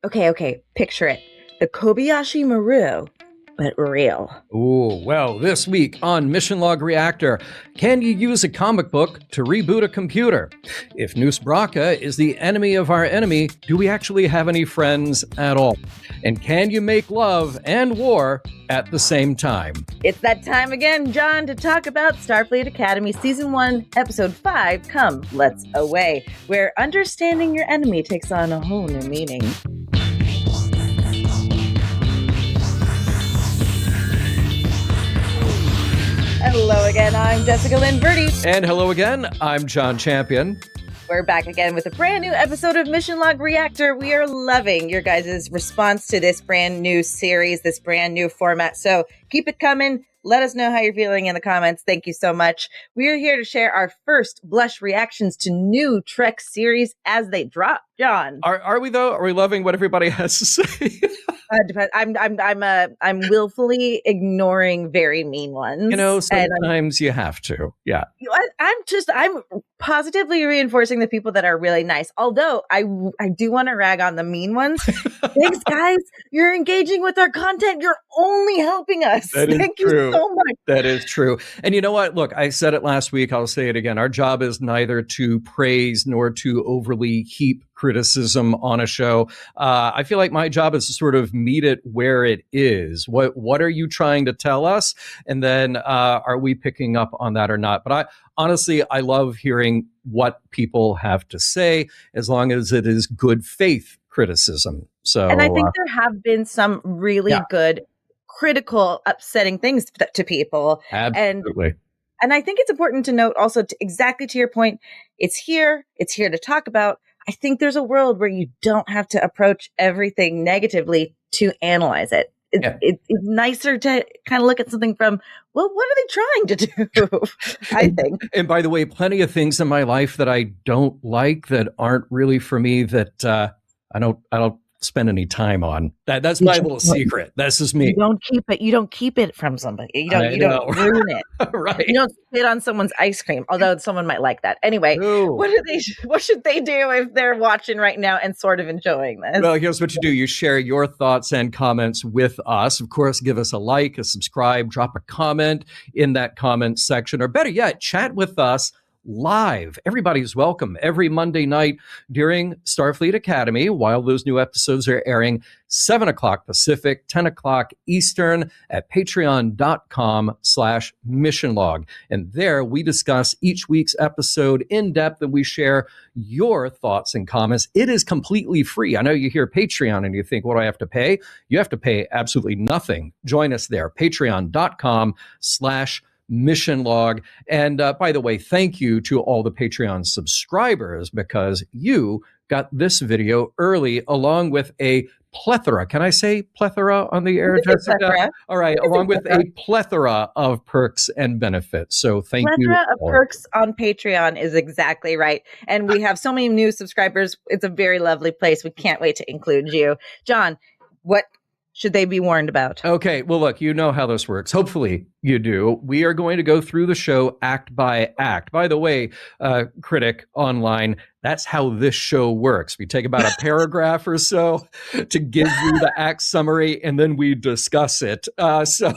Okay. Picture it. The Kobayashi Maru, but real. Ooh, well, this week on Mission Log Reactor, can you use a comic book to reboot a computer? If Nus Braka is the enemy of our enemy, do we actually have any friends at all? And can you make love and war at the same time? It's that time again, John, to talk about Starfleet Academy Season 1, Episode 5, Come, Let's Away, where understanding your enemy takes on a whole new meaning. Hello again, I'm Jessica Lynn Verdi. And hello again, I'm John Champion. We're back again with a brand new episode of Mission Log Reactor. We are loving your guys' response to this brand new series, this brand new format. So keep it coming. Let us know how you're feeling in the comments. Thank you so much. We are here to share our first blush reactions to new Trek series as they drop. John, Are we though? Are we loving what everybody has to say? I'm willfully ignoring very mean ones. You know, sometimes you have to. Yeah. I'm positively reinforcing the people that are really nice. Although I do want to rag on the mean ones. Thanks, guys. You're engaging with our content. You're only helping us. Thank you so much. That is true. And you know what? Look, I said it last week. I'll say it again. Our job is neither to praise nor to overly heap criticism on a show. I feel like my job is to sort of meet it where it is. What are you trying to tell us? And then are we picking up on that or not? But I love hearing what people have to say, as long as it is good faith criticism. So, and I think there have been some really good, critical, upsetting things to people. Absolutely. And I think it's important to note also, exactly to your point, it's here to talk about. I think there's a world where you don't have to approach everything negatively to analyze it. It's nicer to kind of look at something from, well, what are they trying to do? I think. And by the way, plenty of things in my life that I don't like, that aren't really for me, that I don't spend any time on. That's my little secret. That's just me. You don't keep it from somebody. You don't ruin it. Right. You don't spit on someone's ice cream, although someone might like that. Anyway, what should they do if they're watching right now and sort of enjoying this? Well, here's what you do. You share your thoughts and comments with us. Of course, give us a like, a subscribe, drop a comment in that comment section, or better yet, chat with us live. Everybody's welcome every Monday night during Starfleet Academy, while those new episodes are airing, 7 o'clock Pacific, 10 o'clock Eastern at patreon.com/missionlog. And there we discuss each week's episode in depth, and we share your thoughts and comments. It is completely free. I know you hear Patreon and you think, what do I have to pay? You have to pay absolutely nothing. Join us there, patreon.com/Mission Log. And by the way, thank you to all the Patreon subscribers, because you got this video early, along with a plethora. Can I say plethora on the air, Jessica? Plethora. All right, along with a plethora of perks and benefits. So thank you. Plethora of perks on Patreon is exactly right. And we have so many new subscribers. It's a very lovely place. We can't wait to include you. John, what should they be warned about? Okay, well, look, you know how this works. Hopefully you do. We are going to go through the show act by act. By the way, critic online, that's how this show works. We take about a paragraph or so to give you the act summary, and then we discuss it. So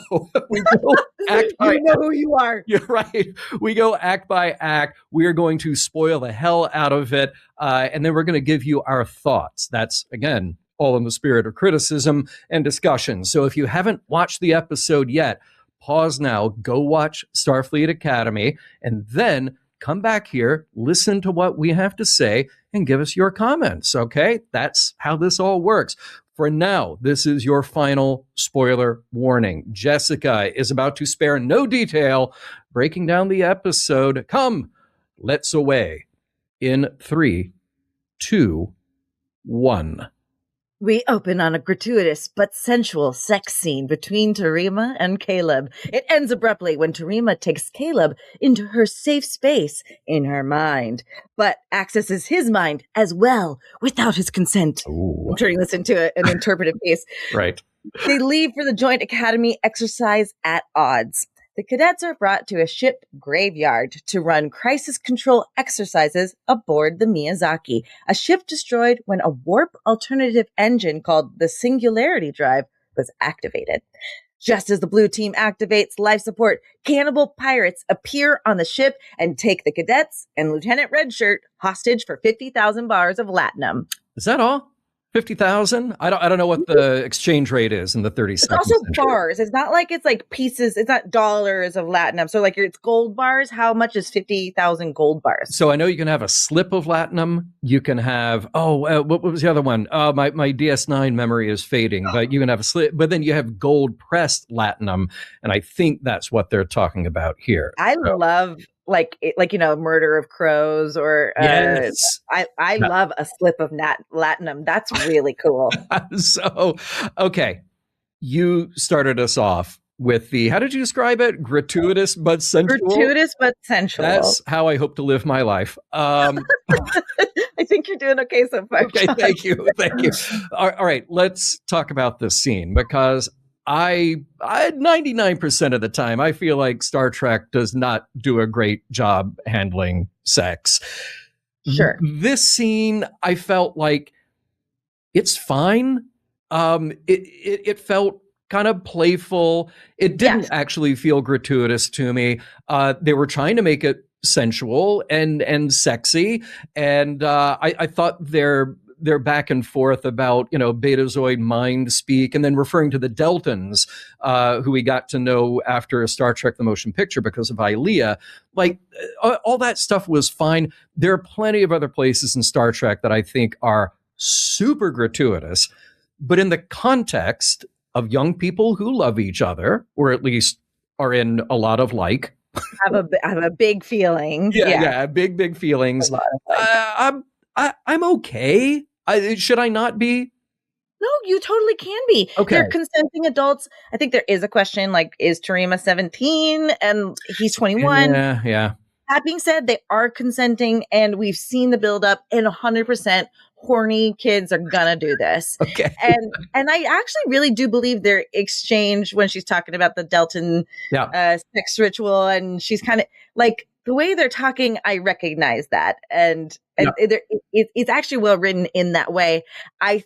we go act by act. You know who you are. You're right. We go act by act. We are going to spoil the hell out of it, and then we're going to give you our thoughts. That's, again, all in the spirit of criticism and discussion. So if you haven't watched the episode yet, pause now, go watch Starfleet Academy, and then come back here, listen to what we have to say, and give us your comments, okay? That's how this all works. For now, this is your final spoiler warning. Jessica is about to spare no detail, breaking down the episode. Come, let's away. In 3, 2, 1. We open on a gratuitous but sensual sex scene between Tarima and Caleb. It ends abruptly when Tarima takes Caleb into her safe space in her mind, but accesses his mind as well without his consent. Ooh. I'm turning this into an interpretive piece. Right. They leave for the joint academy exercise at odds. the cadets are brought to a ship graveyard to run crisis control exercises aboard the Miyazaki, a ship destroyed when a warp alternative engine called the Singularity Drive was activated. Just as the blue team activates life support, cannibal pirates appear on the ship and take the cadets and Lieutenant Redshirt hostage for 50,000 bars of latinum. Is that all? 50,000? I don't know what the exchange rate is in the 32nd It's also century. bars. It's not like it's like pieces. It's not dollars of latinum. So like it's gold bars. How much is 50,000 gold bars? So I know you can have a slip of latinum. You can have, what was the other one? My DS9 memory is fading, but you can have a slip, but then you have gold pressed latinum. And I think that's what they're talking about here. I love Murder of Crows or yes. I love a slip of latinum. That's really cool. So, okay. You started us off with the, how did you describe it? Gratuitous but sensual? Gratuitous but sensual. That's how I hope to live my life. I think you're doing okay so far. Okay, John. thank you. All right, let's talk about this scene because I 99% of the time, I feel like Star Trek does not do a great job handling sex. Sure. This scene, I felt like it's fine. It felt kind of playful. It didn't actually feel gratuitous to me. They were trying to make it sensual and sexy. And I thought their back and forth about, Betazoid mind speak and then referring to the Deltans, who we got to know after Star Trek The Motion Picture because of Ilea. Like, all that stuff was fine. There are plenty of other places in Star Trek that I think are super gratuitous, but in the context of young people who love each other, or at least are in a lot of have a big feeling. Yeah, big feelings. I'm okay. Should I not be? No, you totally can be. Okay. They're consenting adults. I think there is a question like, is Tarima 17 and he's 21? Yeah. That being said, they are consenting and we've seen the buildup and 100% horny kids are gonna do this. Okay. And I actually really do believe their exchange when she's talking about the Deltan sex ritual and she's kind of like, the way they're talking, I recognize that. And it's actually well written in that way. I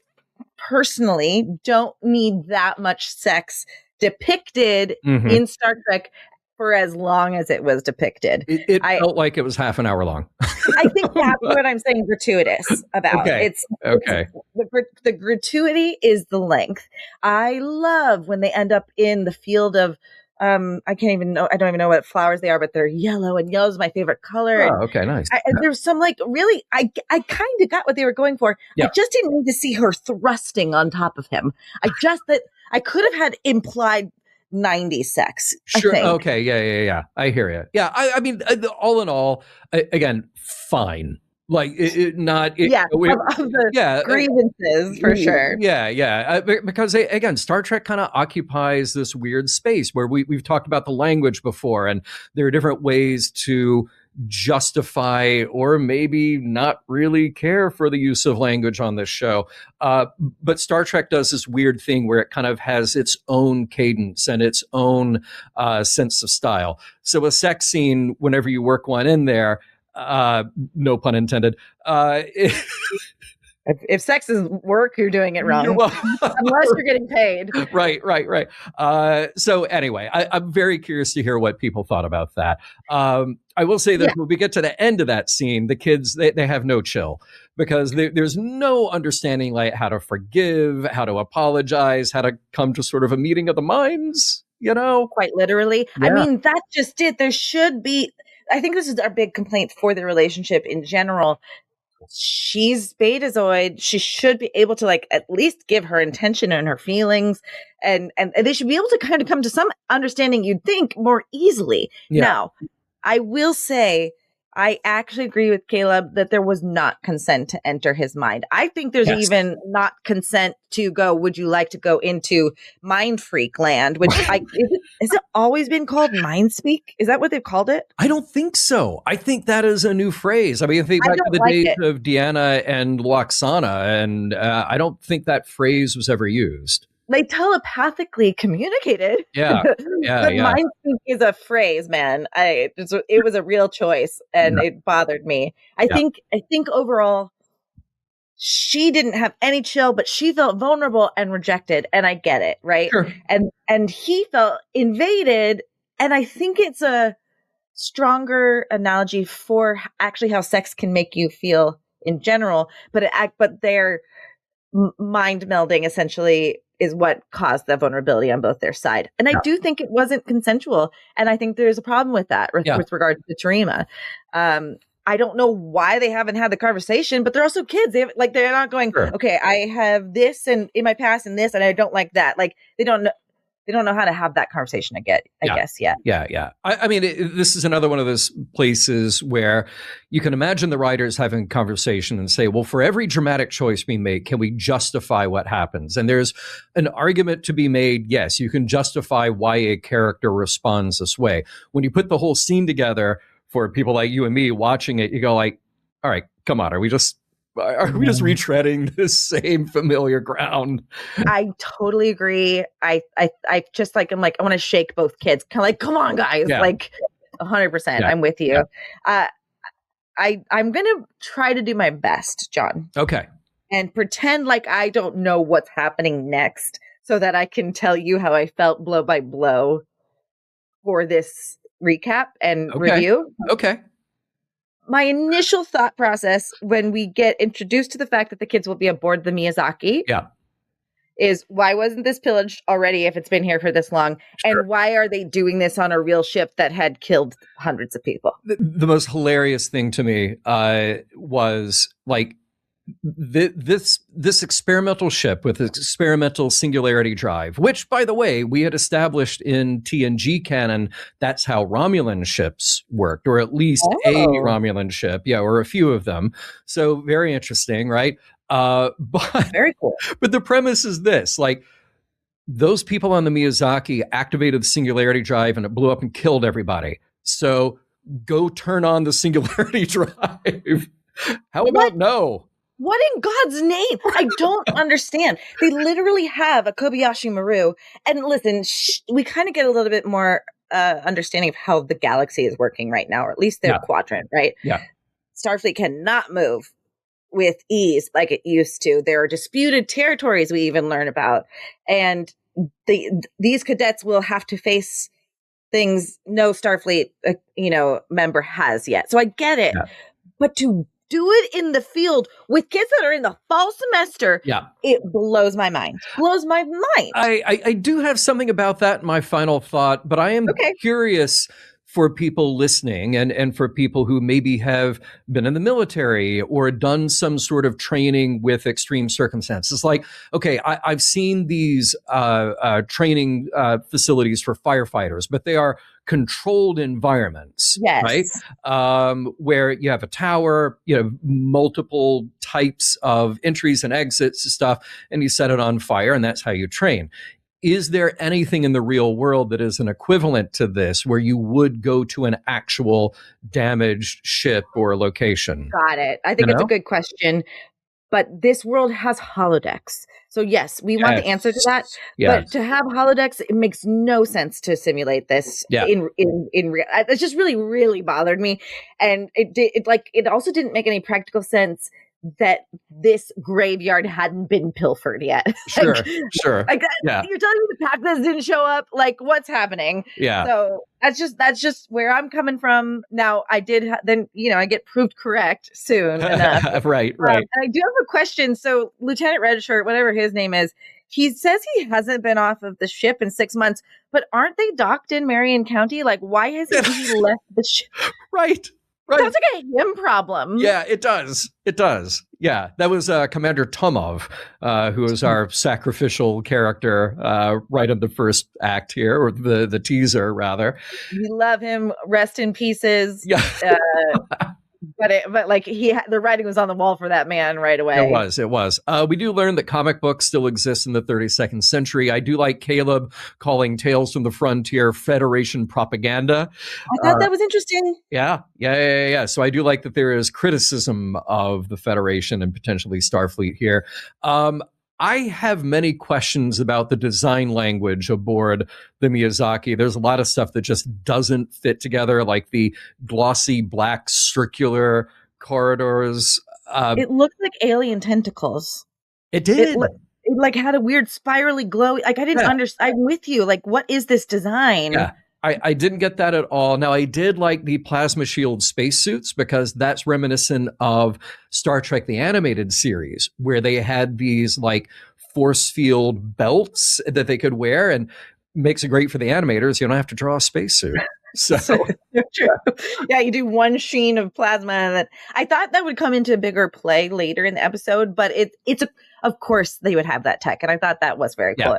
personally don't need that much sex depicted in Star Trek for as long as it was depicted. It felt like it was half an hour long. I think that's what I'm saying gratuitous about. Okay. It's the gratuity is the length. I love when they end up in the field of I don't even know what flowers they are, but they're yellow, and yellow is my favorite color. Oh, okay, nice. There's some I kind of got what they were going for. Yeah. I just didn't need to see her thrusting on top of him. I could have had implied 90s sex. Sure. Okay. Yeah. I hear you. Yeah. I mean, all in all, again, fine. Like of the grievances for sure. Yeah. Because again, Star Trek kind of occupies this weird space where we've talked about the language before, and there are different ways to justify or maybe not really care for the use of language on this show. But Star Trek does this weird thing where it kind of has its own cadence and its own sense of style. So a sex scene, whenever you work one in there, no pun intended. If sex is work, you're doing it wrong. Unless you're getting paid. Right. So anyway, I'm very curious to hear what people thought about that. I will say that when we get to the end of that scene, the kids, they have no chill because there's no understanding like how to forgive, how to apologize, how to come to sort of a meeting of the minds, Quite literally. Yeah. I mean, that's just it. There should be, I think this is our big complaint for the relationship in general. She's Betazoid. She should be able to at least give her intention and her feelings, and they should be able to kind of come to some understanding, you'd think, more easily. Yeah. Now, I will say, I actually agree with Caleb that there was not consent to enter his mind. I think there's even not consent to go, would you like to go into mind freak land, which has it always been called mind speak? Is that what they've called it? I don't think so. I think that is a new phrase. I mean, I think back to the days of Deanna and Loxana, and I don't think that phrase was ever used. they telepathically communicated. Yeah. But mind speak is a phrase, man. It was a real choice, and it bothered me. I think overall, she didn't have any chill, but she felt vulnerable and rejected, and I get it, right? Sure. And he felt invaded, and I think it's a stronger analogy for actually how sex can make you feel in general, but their mind melding essentially is what caused the vulnerability on both their side. And I do think it wasn't consensual. And I think there's a problem with that with regard to Tarima. I don't know why they haven't had the conversation, but they're also kids. They're not going, okay, I have this and in my past and this, and I don't like that. Like they don't know how to have that conversation. I guess. Yeah. I mean, this is another one of those places where you can imagine the writers having a conversation and say, well, for every dramatic choice we make, can we justify what happens? And there's an argument to be made. Yes, you can justify why a character responds this way. When you put the whole scene together for people like you and me watching it, you go like, all right, come on. Are we just retreading the same familiar ground? I totally agree. I just like, I'm like, I want to shake both kids. Kind of like, come on, guys. Like 100%. I'm with you. I'm going to try to do my best, John. Okay. And pretend like I don't know what's happening next so that I can tell you how I felt blow by blow for this recap and review. Okay. My initial thought process when we get introduced to the fact that the kids will be aboard the Miyazaki is, why wasn't this pillaged already if it's been here for this long? Sure. And why are they doing this on a real ship that had killed hundreds of people? The most hilarious thing to me was like this experimental ship with experimental singularity drive, which, by the way, we had established in TNG canon, that's how Romulan ships worked, or at least a Romulan ship, or a few of them. So very interesting, right? But very cool. But the premise is this: like, those people on the Miyazaki activated the singularity drive, and it blew up and killed everybody. So go turn on the singularity drive. How about no? What in God's name? I don't understand. They literally have a Kobayashi Maru. And listen, we kind of get a little bit more understanding of how the galaxy is working right now, or at least their quadrant, right? Yeah. Starfleet cannot move with ease like it used to. There are disputed territories we even learn about. And these cadets will have to face things no Starfleet member has yet. So I get it. Yeah. But to do it in the field with kids that are in the fall semester, it blows my mind. Blows my mind. I do have something about that in my final thought, but I am curious for people listening and for people who maybe have been in the military or done some sort of training with extreme circumstances. Like, okay, I've seen these training facilities for firefighters, but they are controlled environments, right? Where you have a tower, multiple types of entries and exits and stuff, and you set it on fire, and that's how you train. Is there anything in the real world that is an equivalent to this, where you would go to an actual damaged ship or location? Got it. I think it's a good question. But this world has holodecks. So yes, we want the answer to that. But to have holodecks, it makes no sense to simulate this in real. It just really, really bothered me. And it also didn't make any practical sense that this graveyard hadn't been pilfered yet. Sure. You're telling me the Packers didn't show up? Like, what's happening? Yeah. So that's just where I'm coming from. Now, I did I get proved correct soon enough. Right. And I do have a question. So Lieutenant Redshirt, whatever his name is, he says he hasn't been off of the ship in 6 months, but aren't they docked in Marion County? Like, why has he left the ship? Right. Sounds like a him problem. Yeah, it does. It does. Yeah, that was Commander Tomov, who was our sacrificial character right in the first act here, or the teaser, rather. We love him. Rest in pieces. Yeah. But the writing was on the wall for that man right away. It was. We do learn that comic books still exist in the 32nd century. I do like Caleb calling Tales from the Frontier Federation propaganda. I thought that was interesting. Yeah. So I do like that there is criticism of the Federation and potentially Starfleet here. I have many questions about the design language aboard the Miyazaki. There's a lot of stuff that just doesn't fit together, like the glossy black circular corridors. It looked like alien tentacles. It did. It like had a weird spirally glow. Like I didn't understand. I'm with you. Like, what is this design? Yeah. I didn't get that at all. Now, I did like the plasma shield spacesuits because that's reminiscent of Star Trek, the animated series, where they had these like force field belts that they could wear, and makes it great for the animators. You don't have to draw a spacesuit. So true. Yeah, you do one sheen of plasma. And I thought that would come into bigger play later in the episode, but of course they would have that tech, and I thought that was very cool.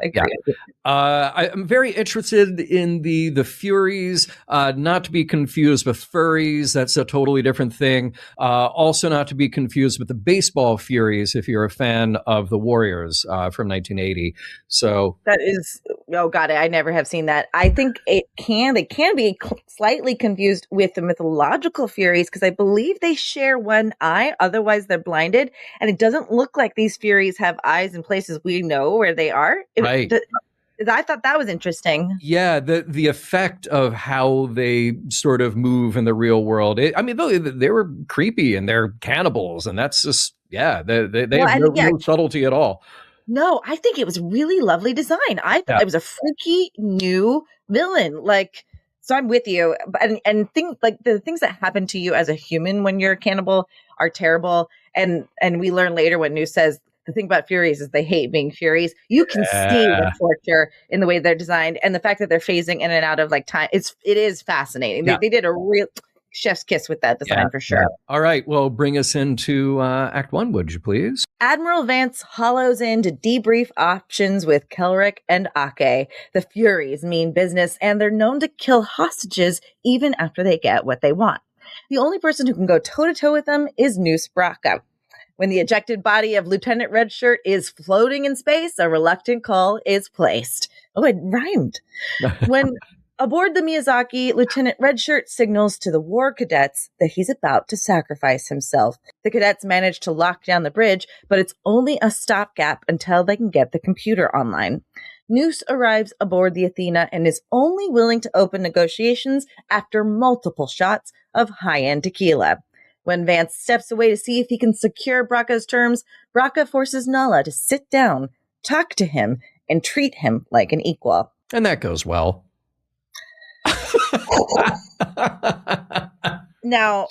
I'm very interested in the Furies, not to be confused with furries. That's a totally different thing. Also not to be confused with the baseball Furies if you're a fan of the Warriors from 1980. So that is, oh god, I never have seen that. I think they can be slightly confused with the mythological Furies because I believe they share one eye, otherwise they're blinded, and it doesn't look like these Furies have eyes in places we know where they are. Right. I thought that was interesting. Yeah, the effect of how they sort of move in the real world. They were creepy and they're cannibals, and that's just they have no subtlety at all. No, I think it was really lovely design. I thought it was a freaky new villain. Like, so I'm with you. And things like the things that happen to you as a human when you're a cannibal are terrible. And we learn later when Nus says the thing about Furies is they hate being Furies. You can see the torture in the way they're designed, and the fact that they're phasing in and out of like time. It is fascinating. They did a real chef's kiss with that design for sure. All right, well, bring us into Act 1, would you please? Admiral Vance hollows in to debrief options with Kelrick and Ake. The Furies mean business, and they're known to kill hostages even after they get what they want. The only person who can go toe-to-toe with them is Nus Braka. When the ejected body of Lieutenant Redshirt is floating in space, a reluctant call is placed. Oh, it rhymed. When aboard the Miyazaki, Lieutenant Redshirt signals to the war cadets that he's about to sacrifice himself. The cadets manage to lock down the bridge, but it's only a stopgap until they can get the computer online. Nus arrives aboard the Athena and is only willing to open negotiations after multiple shots of high-end tequila. When Vance steps away to see if he can secure Braka's terms, Braka forces Nala to sit down, talk to him, and treat him like an equal. And that goes well. Now,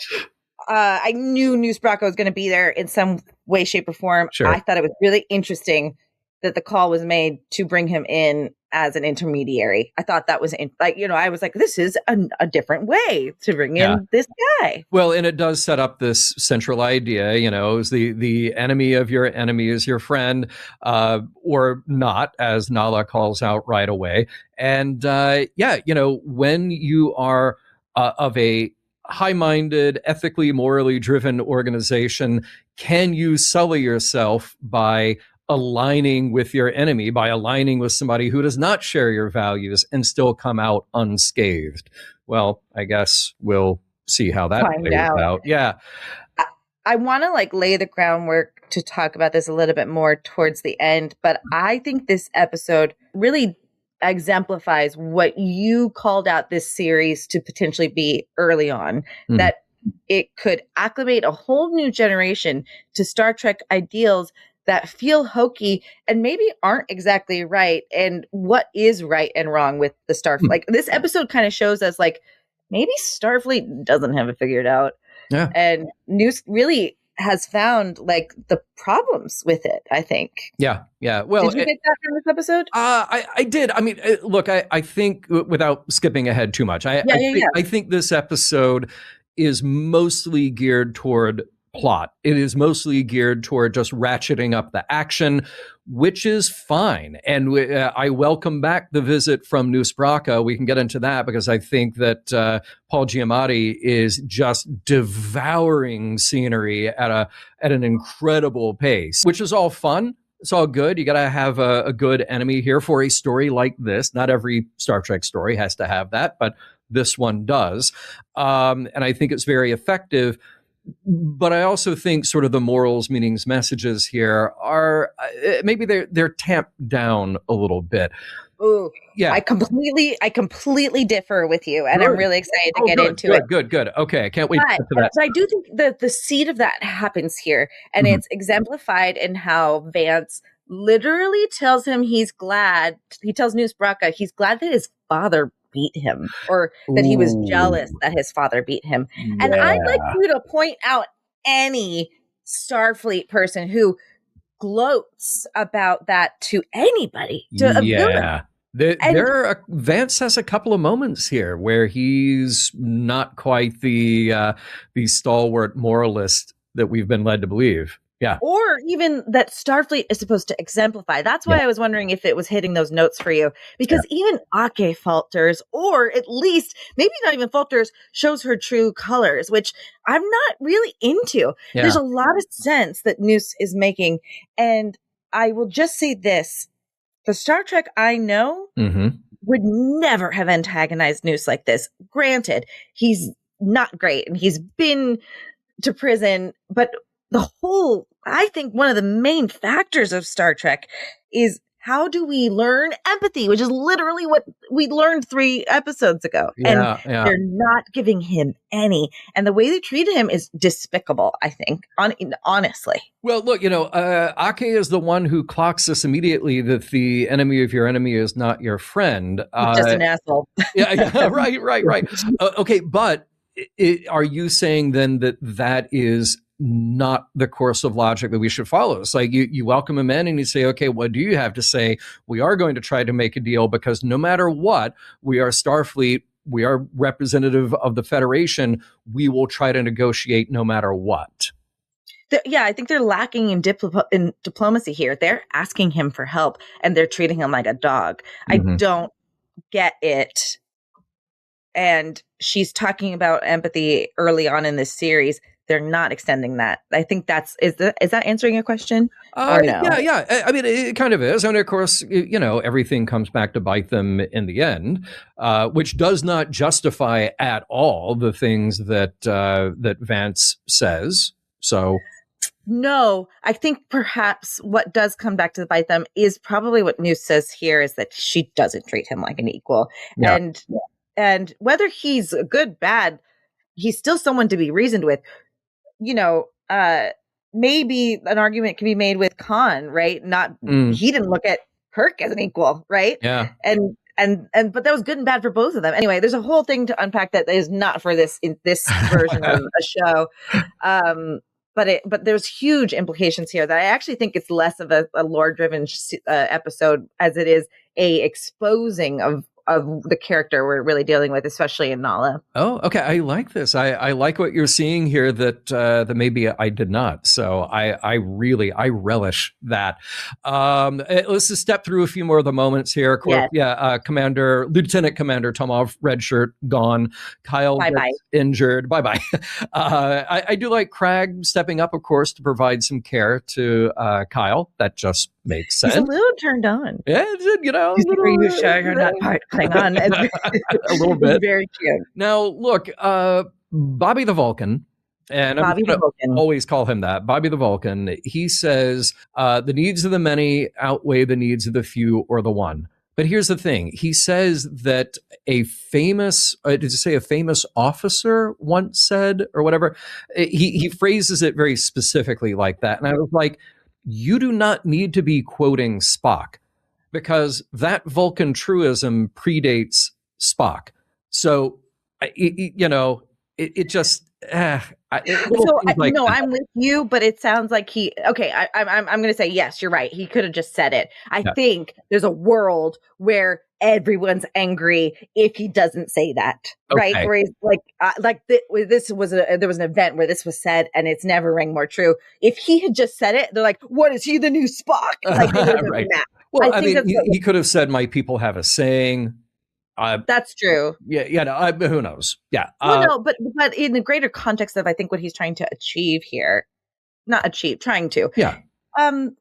I knew Nus Braka was going to be there in some way, shape, or form. Sure. I thought it was really interesting that the call was made to bring him in as an intermediary. I thought that was I was like, this is a different way to bring in this guy. Well, and it does set up this central idea, is the enemy of your enemy is your friend, or not, as Nala calls out right away. And when you are of a high-minded, ethically, morally driven organization, can you sully yourself by aligning with your enemy, by aligning with somebody who does not share your values and still come out unscathed? Well, I guess we'll see how that plays out. Yeah. I want to lay the groundwork to talk about this a little bit more towards the end, but I think this episode really exemplifies what you called out this series to potentially be early on, that it could acclimate a whole new generation to Star Trek ideals that feel hokey and maybe aren't exactly right, and what is right and wrong with the Starfleet. Like, this episode kind of shows us maybe Starfleet doesn't have it figured out. Yeah. And Nus really has found the problems with it, I think. Yeah. Yeah. Well, did you get that from this episode? I did. I mean, look, I think, without skipping ahead too much, I think this episode is mostly geared toward plot. It is mostly geared toward just ratcheting up the action, which is fine. And I welcome back the visit from Nus Braka. We can get into that because I think that Paul Giamatti is just devouring scenery at an incredible pace, which is all fun. It's all good. You got to have a good enemy here for a story like this. Not every Star Trek story has to have that, but this one does. And I think it's very effective. But I also think sort of the morals, meanings, messages here are maybe they're tamped down a little bit. Ooh, Yeah, I completely differ with you, and I'm really excited to get into it. Good. Okay, I can't wait to get to that. But I do think that the seed of that happens here, and it's exemplified in how Vance literally tells him he's glad. He tells Nus Braka he's glad that his father beat him, or that he was jealous that his father beat him. Yeah. And I'd like you to point out any Starfleet person who gloats about that to anybody, to a villain. Vance has a couple of moments here where he's not quite the stalwart moralist that we've been led to believe. Yeah. Or even that Starfleet is supposed to exemplify. That's why I was wondering if it was hitting those notes for you. Because even Ake falters, or at least, maybe not even falters, shows her true colors, which I'm not really into. Yeah. There's a lot of sense that Nus is making. And I will just say this. The Star Trek I know would never have antagonized Nus like this. Granted, he's not great and he's been to prison, but I think one of the main factors of Star Trek is how do we learn empathy, which is literally what we learned 3 episodes ago. And they're not giving him any. And the way they treated him is despicable, I think, honestly. Well, look, Ake is the one who clocks us immediately that the enemy of your enemy is not your friend. Just an asshole. Right. Okay, but are you saying then that is not the course of logic that we should follow? It's like you welcome him in and you say, okay, what do you have to say? We are going to try to make a deal because no matter what, we are Starfleet, we are representative of the Federation, we will try to negotiate no matter what. I think they're lacking in diplomacy here. They're asking him for help and they're treating him like a dog. I don't get it. And she's talking about empathy early on in this series. They're not extending that. I think is that answering your question? Or no? Yeah. I mean, it kind of is. And of course, everything comes back to bite them in the end, which does not justify at all the things that Vance says. So. No, I think perhaps what does come back to bite them is probably what Nus says here is that she doesn't treat him like an equal. Yeah. And whether he's good, bad, he's still someone to be reasoned with. Maybe an argument can be made with Khan, right? He didn't look at Kirk as an equal, right? Yeah. But that was good and bad for both of them. Anyway, there's a whole thing to unpack that is not for this version of a show. But there's huge implications here that I actually think it's less of a lore-driven episode as it is a exposing of the character we're really dealing with, especially in Nala. Oh, okay. I like this. I like what you're seeing here that maybe I did not. So I relish that. Let's just step through a few more of the moments here. Lieutenant Commander Tomov, red shirt, gone. Kyle gets injured. Bye-bye. I do like Crag stepping up, of course, to provide some care to Kyle. That just makes sense. He's a little turned on. Yeah, Are you sure you're not part? Hang on. A little bit. Very cute. Now, look, Bobby the Vulcan, and I'm going to always call him that, Bobby the Vulcan, he says, the needs of the many outweigh the needs of the few or the one. But here's the thing. He says that a famous officer once said, or whatever, he phrases it very specifically like that. And I was like, you do not need to be quoting Spock, because that Vulcan truism predates Spock. So, it just. I'm with you, but it sounds like I'm going to say yes. You're right. He could have just said it. I think there's a world where everyone's angry if he doesn't say that, right? Where he's there was an event where this was said and it's never rang more true. If he had just said it, they're like, "What is he, the new Spock?" Like they would have been mad. Well, I mean, he could have said, "My people have a saying." That's true. Yeah. Who knows? Yeah. But in the greater context of, I think what he's trying to achieve here, trying to. Yeah.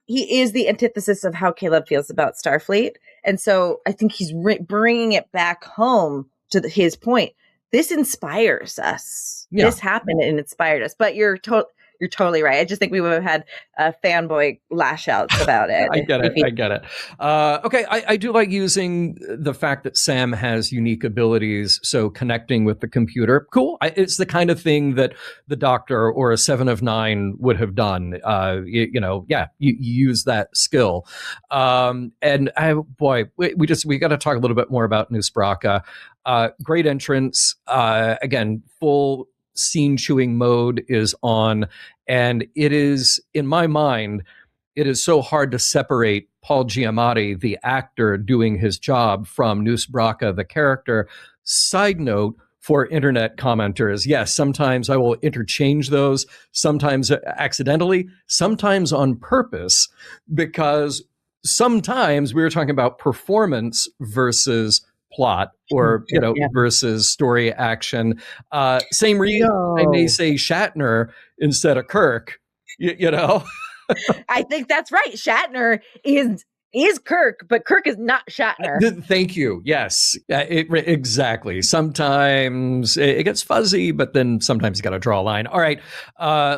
He is the antithesis of how Caleb feels about Starfleet, and so I think he's bringing it back home to his point this inspires us. Yeah. This happened and inspired us. But you're totally right. I just think we would have had fanboy lash outs about it. I get it. Okay, I do like using the fact that Sam has unique abilities, so connecting with the computer. Cool. It's the kind of thing that the Doctor or a 7 of 9 would have done. You use that skill. And we got to talk a little bit more about Nus Braka. Great entrance. Again, full scene chewing mode is on, and it is, in my mind, it is so hard to separate Paul Giamatti, the actor doing his job, from Nus Braka, the character. Side note for internet commenters, yes, sometimes I will interchange those, sometimes accidentally, sometimes on purpose, because sometimes we were talking about performance versus plot, or versus story action. Same reason I may say Shatner instead of Kirk. You know, I think that's right. Shatner is Kirk, but Kirk is not Shatner. Thank you. Yes, exactly. Sometimes it gets fuzzy, but then sometimes you got to draw a line. All right,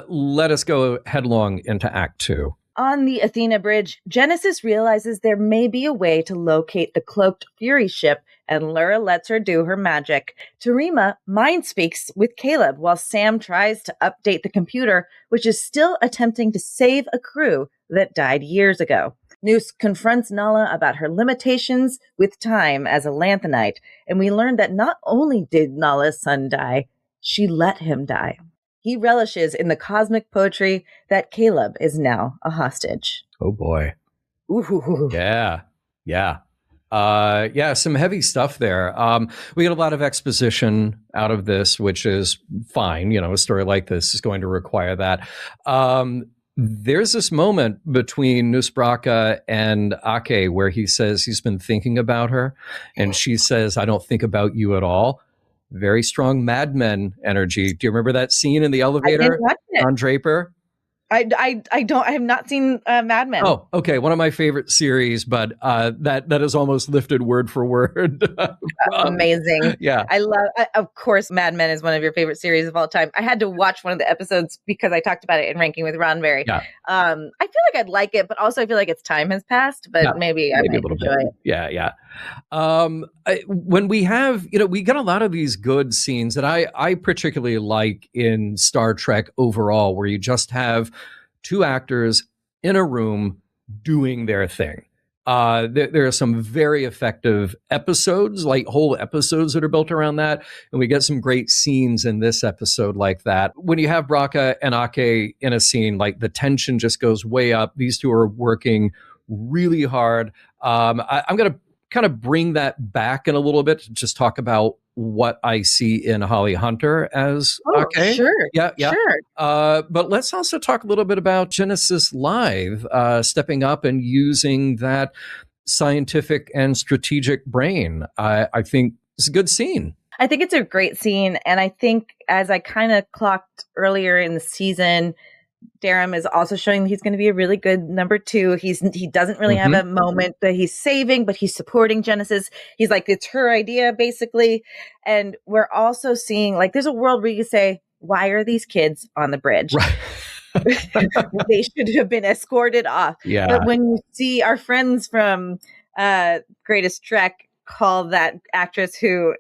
let us go headlong into Act 2. On the Athena bridge, Genesis realizes there may be a way to locate the cloaked Fury ship, and Lura lets her do her magic. Tarima mind speaks with Caleb while Sam tries to update the computer, which is still attempting to save a crew that died years ago. Nus confronts Nala about her limitations with time as a Lanthanite, and we learn that not only did Nala's son die, she let him die. He relishes in the cosmic poetry that Caleb is now a hostage. Oh, boy. Ooh. Yeah. Some heavy stuff there. We get a lot of exposition out of this, which is fine. You know, a story like this is going to require that. There's this moment between Nus Braka and Ake where he says he's been thinking about her, and she says, "I don't think about you at all." Very strong Mad Men energy. Do you remember that scene in the elevator? Don Draper? I have not seen Mad Men. Oh, okay. One of my favorite series, but that is almost lifted word for word. Amazing. Yeah. Of course, Mad Men is one of your favorite series of all time. I had to watch one of the episodes because I talked about it in Ranking with Roddenberry. Yeah. I feel like I'd like it, but also I feel like its time has passed, but maybe I might enjoy it. Yeah. When we have, we get a lot of these good scenes that I particularly like in Star Trek overall, where you just have two actors in a room doing their thing. There are some very effective episodes, like whole episodes that are built around that. And we get some great scenes in this episode like that. When you have Braka and Ake in a scene, like the tension just goes way up. These two are working really hard. I'm going to kind of bring that back in a little bit to just talk about what I see in Holly Hunter as Ake. Sure. Yeah. Sure. But let's also talk a little bit about Genesis Live stepping up and using that scientific and strategic brain. I think it's a good scene. I think it's a great scene. And I think, as I kind of clocked earlier in the season, Durham is also showing that he's going to be a really good number 2. He doesn't really have a moment that he's saving, but he's supporting Genesis. He's like, it's her idea, basically. And we're also seeing, like, there's a world where you say, why are these kids on the bridge? Right. They should have been escorted off. Yeah. But when you see our friends from Greatest Trek call that actress who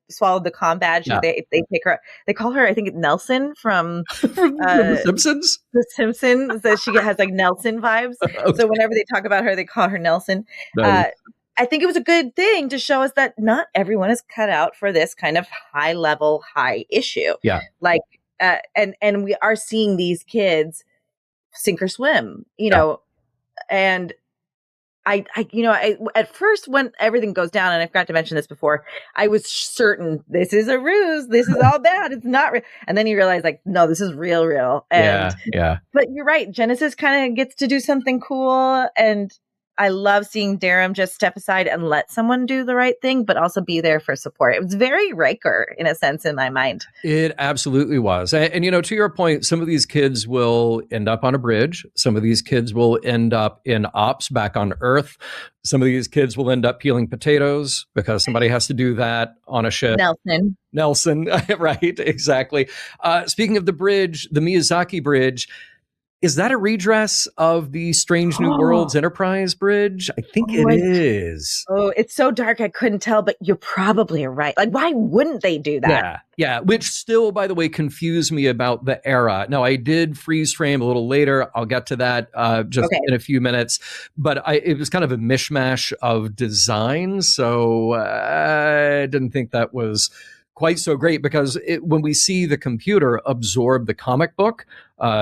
swallowed the comm badge, they take her, they call her, I think, Nelson from The Simpsons. The Simpsons. That she has like Nelson vibes. Okay. So whenever they talk about her, they call her Nelson. Nice. I think it was a good thing to show us that not everyone is cut out for this kind of high level, high issue. Yeah. Like, and we are seeing these kids sink or swim, and I at first, when everything goes down, and I forgot to mention this before, I was certain this is a ruse. This is all bad. It's not real. And then you realize, like, no, this is real. And yeah. But you're right. Genesis kind of gets to do something cool, and I love seeing Durham just step aside and let someone do the right thing, but also be there for support. It was very Riker in a sense in my mind. It absolutely was. And, to your point, some of these kids will end up on a bridge. Some of these kids will end up in ops back on Earth. Some of these kids will end up peeling potatoes because somebody has to do that on a ship. Nelson, right, exactly. Speaking of the bridge, the Miyazaki bridge, is that a redress of the Strange New Worlds Enterprise bridge? I think it is. Oh, it's so dark I couldn't tell, but you're probably right. Like, why wouldn't they do that? Yeah. Which still, by the way, confused me about the era. Now, I did freeze frame a little later. I'll get to that in a few minutes. But it was kind of a mishmash of designs. So I didn't think that was quite so great, because when we see the computer absorb the comic book,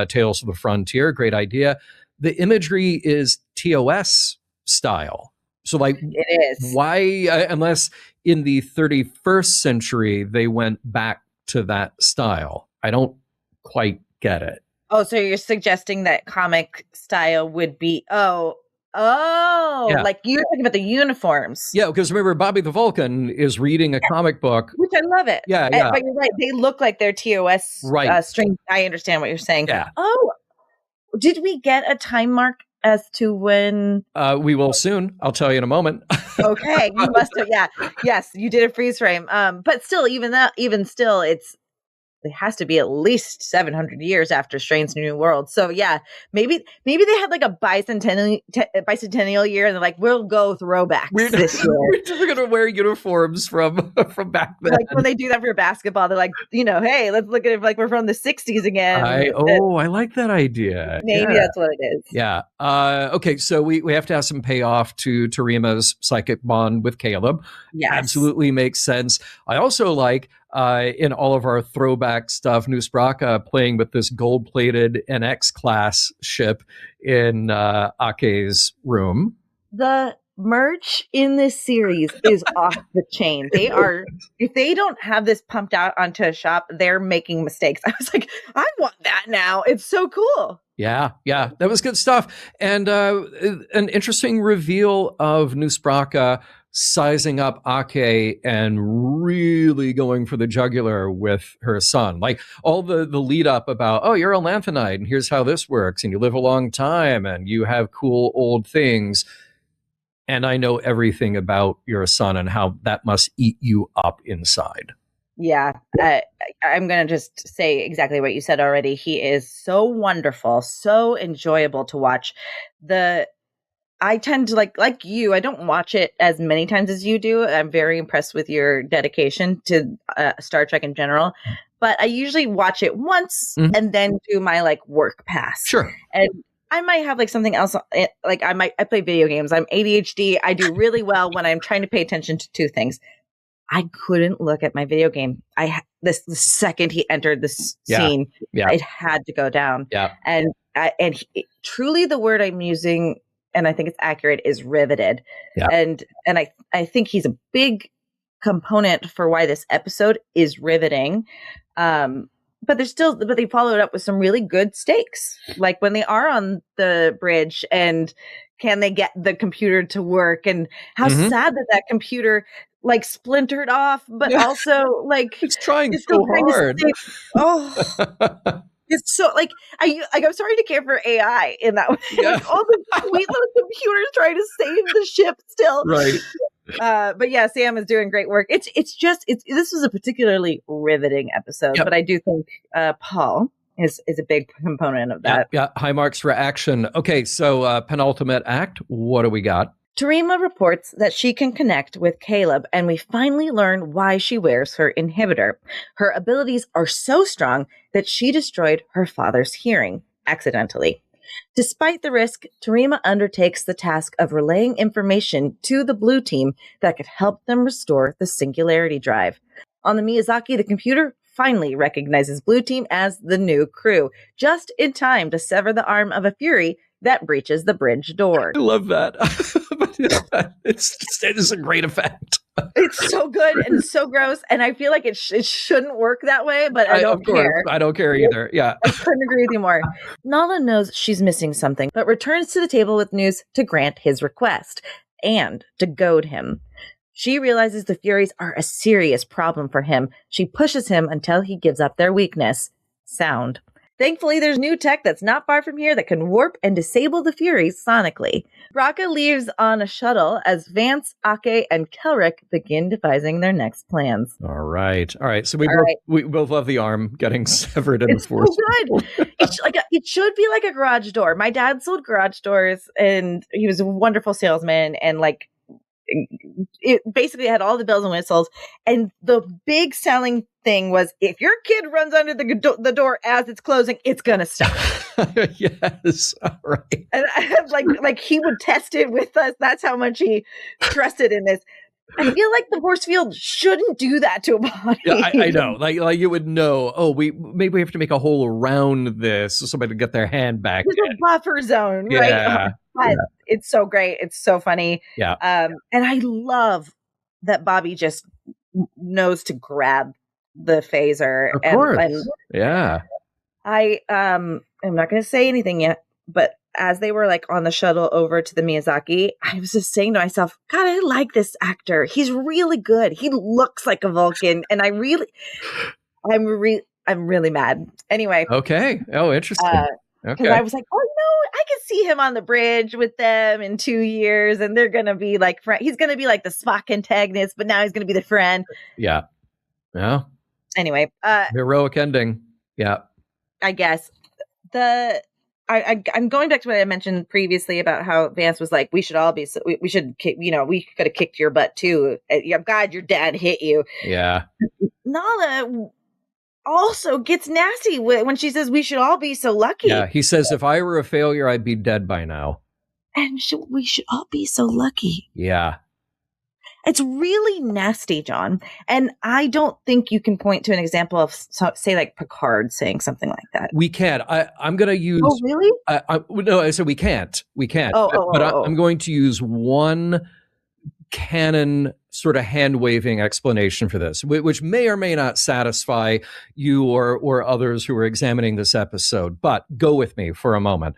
Tales of the Frontier, great idea. The imagery is TOS style. So like, it is. Why, unless in the 31st century, they went back to that style? I don't quite get it. Oh, so you're suggesting that comic style would be, like you're talking about the uniforms. Yeah, because remember, Bobby the Vulcan is reading a comic book. Which I love it. Yeah. But you're right. They look like they're TOS string. I understand what you're saying. Yeah. Oh, did we get a time mark as to when? We will soon. I'll tell you in a moment. Okay. You must have. Yeah. Yes, you did a freeze frame. But still, even still, it has to be at least 700 years after Strange New World. So yeah, maybe they had like a bicentennial year, and they're like, we'll go throwbacks this year. We're just going to wear uniforms from back then. Like when they do that for basketball, they're like, hey, let's look at it like we're from the 60s again. I like that idea. Maybe that's what it is. Yeah. Okay, so we have to have some payoff to Tarima's psychic bond with Caleb. Yes. Absolutely makes sense. I also like, in all of our throwback stuff, Nus Braka playing with this gold-plated NX class ship in Ake's room. The merch in this series is off the chain. If they don't have this pumped out onto a shop, they're making mistakes. I was like, I want that now. It's so cool. Yeah, that was good stuff. And an interesting reveal of Nus Braka sizing up Ake and really going for the jugular with her son. Like all the lead up about, oh, you're a lanthanide and here's how this works, and you live a long time and you have cool old things, and I know everything about your son and how that must eat you up inside. Yeah, I'm going to just say exactly what you said already. He is so wonderful, so enjoyable to watch. I tend to like you. I don't watch it as many times as you do. I'm very impressed with your dedication to Star Trek in general. But I usually watch it once and then do my like work pass. Sure. And I might have like something else. Like I play video games. I'm ADHD. I do really well when I'm trying to pay attention to two things. I couldn't look at my video game. The second he entered this scene, it had to go down. Yeah. And truly the word I'm using, and I think it's accurate, is riveted. Yeah. And I think he's a big component for why this episode is riveting. But they followed up with some really good stakes. Like when they are on the bridge and can they get the computer to work, and how sad that computer like splintered off, but also like it's trying so hard. It's so like I'm starting to care for AI in that way. Yeah. Like all the sweet little computers trying to save the ship still. Right. But yeah, Sam is doing great work. This was a particularly riveting episode, but I do think Paul is a big component of that. Yeah, high marks for action. Okay, so penultimate act, what do we got? Tarima reports that she can connect with Caleb, and we finally learn why she wears her inhibitor. Her abilities are so strong that she destroyed her father's hearing, accidentally. Despite the risk, Tarima undertakes the task of relaying information to the blue team that could help them restore the singularity drive. On the Miyazaki, the computer finally recognizes blue team as the new crew, just in time to sever the arm of a Fury that breaches the bridge door. I love that. It's a great effect. It's so good and so gross, and I feel like it shouldn't work that way, but I don't care. I don't care either. Yeah. I couldn't agree with you more. Nala knows she's missing something, but returns to the table with Nus to grant his request and to goad him. She realizes the Furies are a serious problem for him. She pushes him until he gives up their weakness: sound. Thankfully, there's new tech that's not far from here that can warp and disable the Furies sonically. Braka leaves on a shuttle as Vance, Ake, and Kelrick begin devising their next plans. All right. So we both love the arm getting severed in the force. So good. It should be like a garage door. My dad sold garage doors, and he was a wonderful salesman, and like it basically had all the bells and whistles. And the big selling thing was, if your kid runs under the door as it's closing, it's gonna stop. Yes, all right. And like he would test it with us. That's how much he trusted in this. I feel like the force field shouldn't do that to a body. Yeah, I know. Like you would know. Oh, maybe we have to make a hole around this so somebody to get their hand back. There's a buffer zone, right? Yeah. But it's so great. It's so funny. Yeah. And I love that Bobby just knows to grab the phaser. Of course. Yeah. I'm not going to say anything yet, but as they were like on the shuttle over to the Miyazaki, I was just saying to myself, God, I like this actor. He's really good. He looks like a Vulcan, and I'm really mad. Anyway. Okay. Oh, interesting. Because I was like, oh no, I can see him on the bridge with them in 2 years, and they're gonna be like he's gonna be like the Spock antagonist, but now he's gonna be the friend. Yeah. Yeah. Anyway, heroic ending. Yeah. I guess I'm going back to what I mentioned previously about how Vance was like, we should all be, we should, we could have kicked your butt too. God, your dad hit you. Yeah. Nala also gets nasty when she says we should all be so lucky. Yeah, he says, if I were a failure, I'd be dead by now. And we should all be so lucky. Yeah. It's really nasty, John. And I don't think you can point to an example of, say, like Picard saying something like that. We can't. I'm going to use... Oh, really? No, I said we can't. We can't. I'm going to use one canon sort of hand-waving explanation for this, which may or may not satisfy you or others who are examining this episode, but go with me for a moment.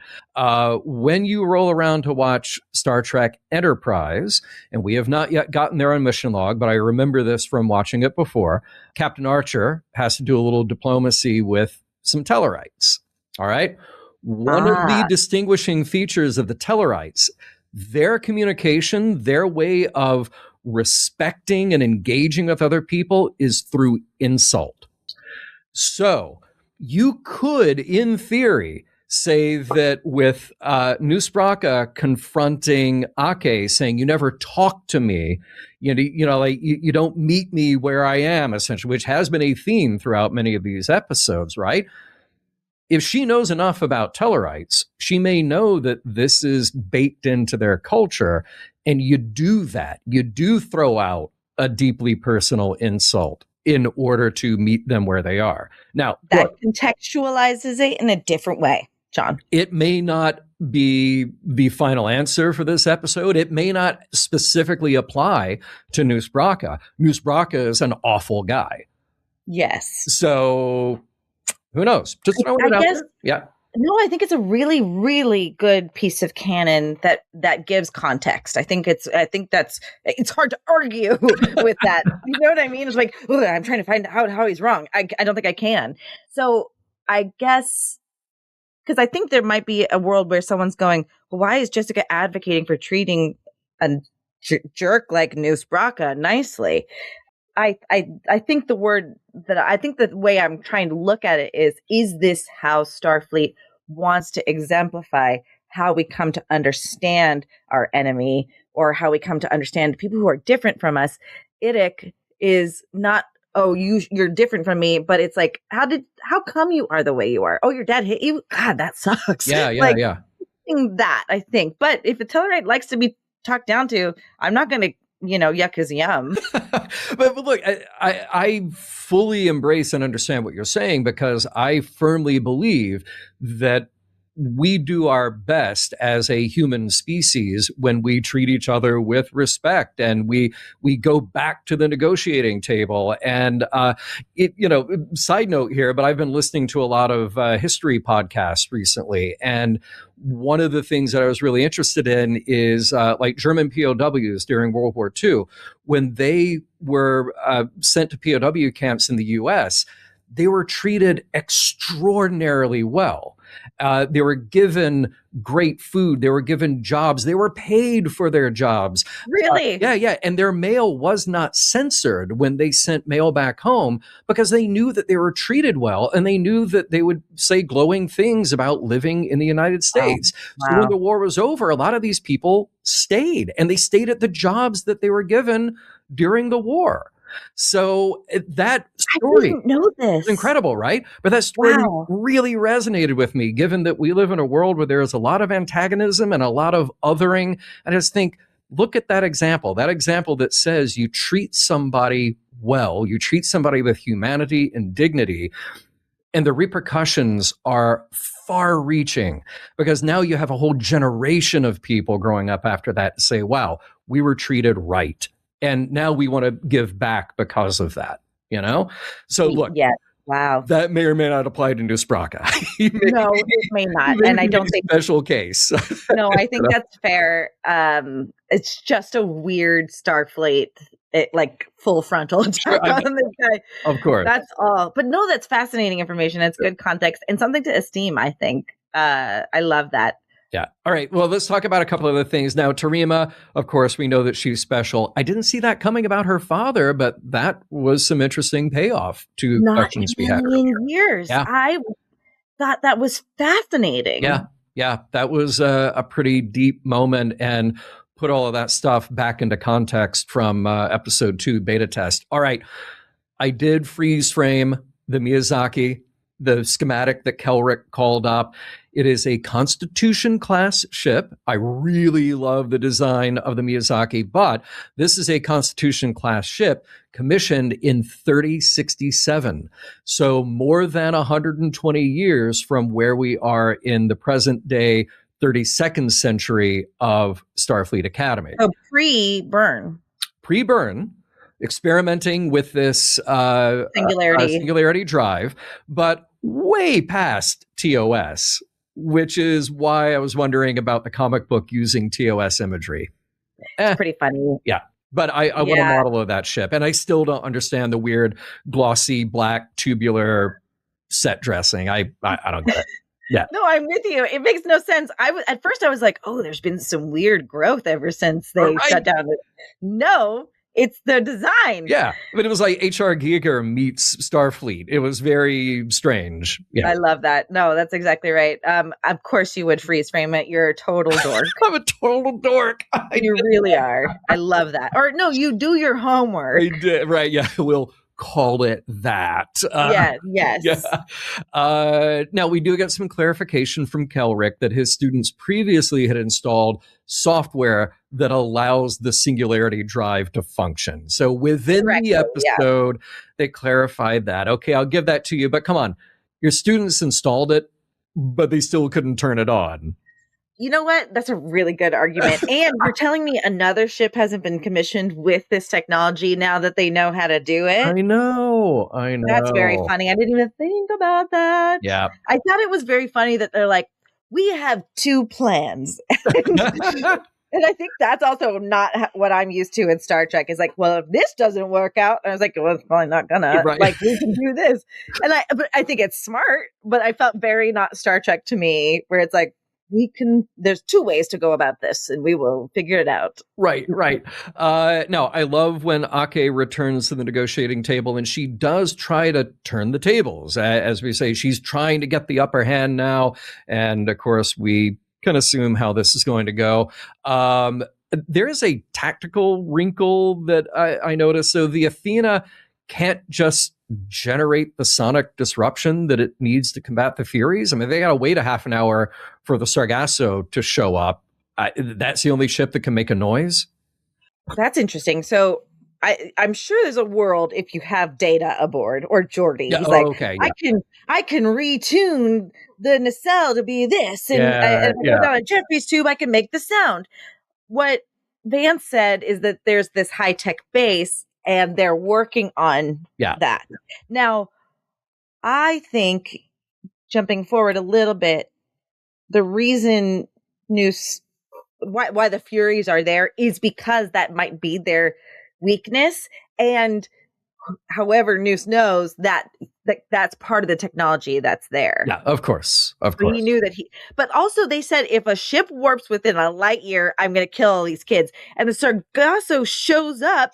When you roll around to watch Star Trek Enterprise, and we have not yet gotten there on Mission Log, but I remember this from watching it before, Captain Archer has to do a little diplomacy with some Tellarites, all right? One of the distinguishing features of the Tellarites, their communication, their way of respecting and engaging with other people is through insult. So you could, in theory, say that with Nus Braka confronting Ake, saying, you never talk to me, like you don't meet me where I am, essentially, which has been a theme throughout many of these episodes, right? If she knows enough about Tellarites, she may know that this is baked into their culture, and you do that. You do throw out a deeply personal insult in order to meet them where they are. Now, that contextualizes it in a different way, John. It may not be the final answer for this episode. It may not specifically apply to Nus Braka. Nus Braka is an awful guy. Yes. So... who knows? Just throwing it out there. Yeah. No, I think it's a really, really good piece of canon that gives context. I think it's hard to argue with that. You know what I mean? It's like, I'm trying to find out how he's wrong. I don't think I can. So I guess, because I think there might be a world where someone's going, well, why is Jessica advocating for treating a jerk like Nus Braka nicely? I think the way I'm trying to look at it is this how Starfleet wants to exemplify how we come to understand our enemy, or how we come to understand people who are different from us? Idic is not, oh, you're different from me, but it's like, how come you are the way you are? Oh, your dad hit you? God, that sucks. Yeah. That, I think. But if a Tellarite likes to be talked down to, I'm not going to, yuck is yum. but look, I fully embrace and understand what you're saying, because I firmly believe that we do our best as a human species when we treat each other with respect and we go back to the negotiating table. And side note here, but I've been listening to a lot of history podcasts recently, and one of the things that I was really interested in is like German POWs during World War II, when they were sent to POW camps in the U.S., they were treated extraordinarily well. They were given great food. They were given jobs. They were paid for their jobs. Really? Yeah. And their mail was not censored when they sent mail back home because they knew that they were treated well, and they knew that they would say glowing things about living in the United States. Wow. So when the war was over, a lot of these people stayed, and they stayed at the jobs that they were given during the war. So that story, I didn't know this. is incredible, right? But that story really resonated with me, given that we live in a world where there is a lot of antagonism and a lot of othering. I just think, look at that example that says you treat somebody well, you treat somebody with humanity and dignity, and the repercussions are far reaching, because now you have a whole generation of people growing up after that to say, wow, we were treated right. And now we want to give back because of that, So look, wow, that may or may not apply to Nus Braka. No, it may not. And I don't think special case. No, I think that's fair. It's just a weird Starfleet, like full frontal attack on this guy. Of course. That's all. But no, that's fascinating information. It's good context and something to esteem, I think. I love that. Yeah. All right. Well, let's talk about a couple of other things. Now, Tareema, of course, we know that she's special. I didn't see that coming about her father, but that was some interesting payoff to questions we had earlier. Years. Yeah. I thought that was fascinating. Yeah. That was a pretty deep moment and put all of that stuff back into context from episode 2 beta test. All right. I did freeze frame the Miyazaki, the schematic that Kelrick called up. It is a Constitution class ship. I really love the design of the Miyazaki, but this is a Constitution class ship commissioned in 3067. So more than 120 years from where we are in the present day 32nd century of Starfleet Academy. So pre-burn. Pre-burn. Experimenting with this singularity drive, but way past TOS, which is why I was wondering about the comic book using TOS imagery. It's pretty funny. Yeah. But I want a model of that ship. And I still don't understand the weird glossy black tubular set dressing. I don't get it. Yeah. No, I'm with you. It makes no sense. At first I was like, oh, there's been some weird growth ever since they shut down. No. It's the design. Yeah. But it was like H.R. Giger meets Starfleet. It was very strange. Yeah. I love that. No, that's exactly right. Of course you would freeze frame it. You're a total dork. I'm a total dork. You really are. I love that. Or no, you do your homework. I did. Right. Yeah. We'll call it that. Yes. Yeah. Now, we do get some clarification from Kelrick that his students previously had installed software that allows the singularity drive to function. So within the episode, they clarified that. Okay, I'll give that to you. But come on, your students installed it, but they still couldn't turn it on. You know what? That's a really good argument. And you're telling me another ship hasn't been commissioned with this technology now that they know how to do it? I know. That's very funny. I didn't even think about that. Yeah. I thought it was very funny that they're like, we have 2 plans. And I think that's also not what I'm used to in Star Trek. Is like, well, if this doesn't work out, and I was like, well, it's probably not gonna. Right. Like, we can do this. But I think it's smart. But I felt very not Star Trek to me, where it's like, there's 2 ways to go about this, and we will figure it out. Right. No, I love when Ake returns to the negotiating table, and she does try to turn the tables. As we say, she's trying to get the upper hand now. And of course, we can assume how this is going to go. There is a tactical wrinkle that I noticed. So the Athena can't just generate the sonic disruption that it needs to combat the Furies. I mean, they got to wait a half an hour for the Sargasso to show up. That's the only ship that can make a noise. That's interesting. So I'm sure there's a world if you have Data aboard or Geordi. Yeah, He's like, okay. Yeah. I can retune the nacelle to be this, and if I go down a Jeffrey's tube, I can make the sound. What Vance said is that there's this high tech base, and they're working on that. Now, I think jumping forward a little bit, the reason why the Furies are there is because that might be their weakness. And however, Nus knows that's part of the technology that's there. Yeah, of course. Of So course. he knew that but also they said if a ship warps within a light year, I'm going to kill all these kids. And the Sargasso shows up.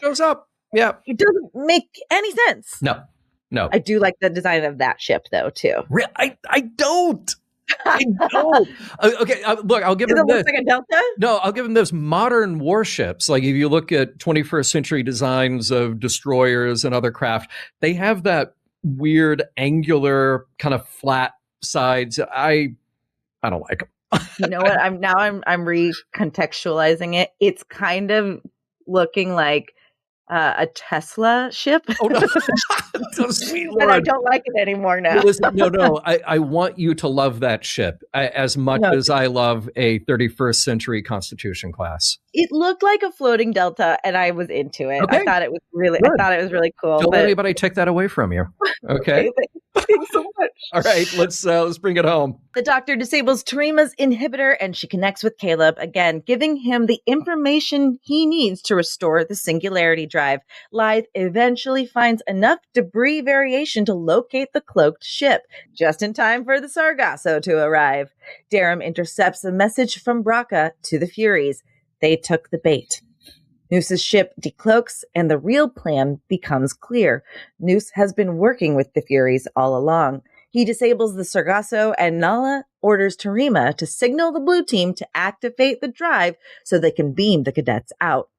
Yeah. It doesn't make any sense. No. I do like the design of that ship, though, too. I don't. I don't. Okay, look, I'll give him this. Like a Delta? No, I'll give him this. Modern warships, like if you look at 21st century designs of destroyers and other craft, they have that weird angular kind of flat sides. I don't like them. You know what? I'm recontextualizing it. It's kind of looking like a Tesla ship. Oh no! Sweet Lord. And I don't like it anymore now. Listen, no. I want you to love that ship as much as I love a 31st century Constitution class. It looked like a floating Delta, and I was into it. Okay. I thought it was really cool. Don't let anybody take that away from you. Okay. Thanks so much. All right, let's bring it home. The Doctor disables Tarima's inhibitor, and she connects with Caleb again, giving him the information he needs to restore the singularity drive. Lythe eventually finds enough debris variation to locate the cloaked ship, just in time for the Sargasso to arrive. Darum intercepts a message from Braka to the Furies. They took the bait. Nus's ship decloaks, and the real plan becomes clear. Nus has been working with the Furies all along. He disables the Sargasso, and Nala orders Tarima to signal the blue team to activate the drive so they can beam the cadets out.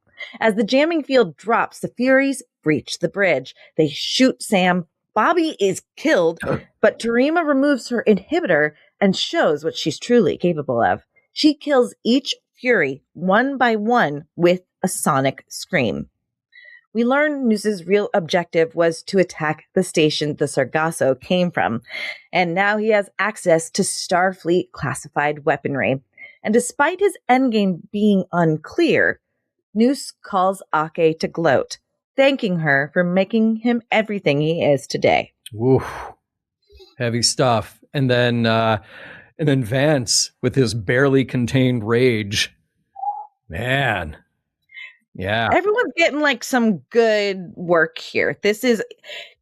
As the jamming field drops, the Furies breach the bridge. They shoot Sam. Bobby is killed, but Tarima removes her inhibitor and shows what she's truly capable of. She kills each Fury one by one with a sonic scream. We learn Nus's real objective was to attack the station the Sargasso came from, and now he has access to Starfleet classified weaponry. And despite his endgame being unclear, Nus calls Ake to gloat, thanking her for making him everything he is today. Oof. Heavy stuff. And then Vance with his barely contained rage. Man. Yeah. Everyone's getting like some good work here.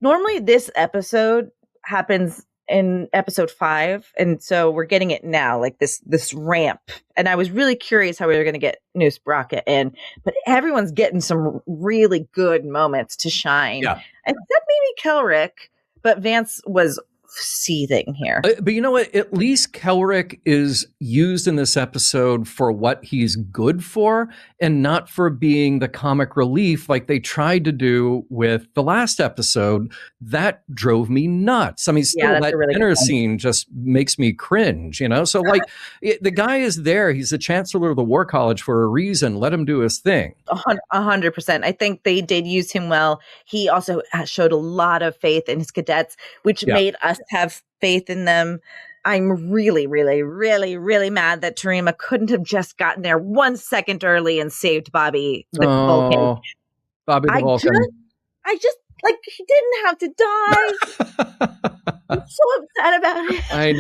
Normally this episode happens in episode 5, and so we're getting it now, like this ramp. And I was really curious how we were going to get Nus Braka in, but everyone's getting some really good moments to shine. Yeah. Except maybe Kelrick, but Vance was seething here. But you know what? At least Kelrick is used in this episode for what he's good for and not for being the comic relief like they tried to do with the last episode. That drove me nuts. I mean, still that really dinner scene just makes me cringe, you know? So like the guy is there. He's the chancellor of the War College for a reason. Let him do his thing. 100%. I think they did use him well. He also showed a lot of faith in his cadets, which made us have faith in them. I'm really, really, really, really mad that Tarima couldn't have just gotten there 1 second early and saved Bobby the Vulcan. Bobby the Vulcan. I just like, he didn't have to die. I'm so upset about it. I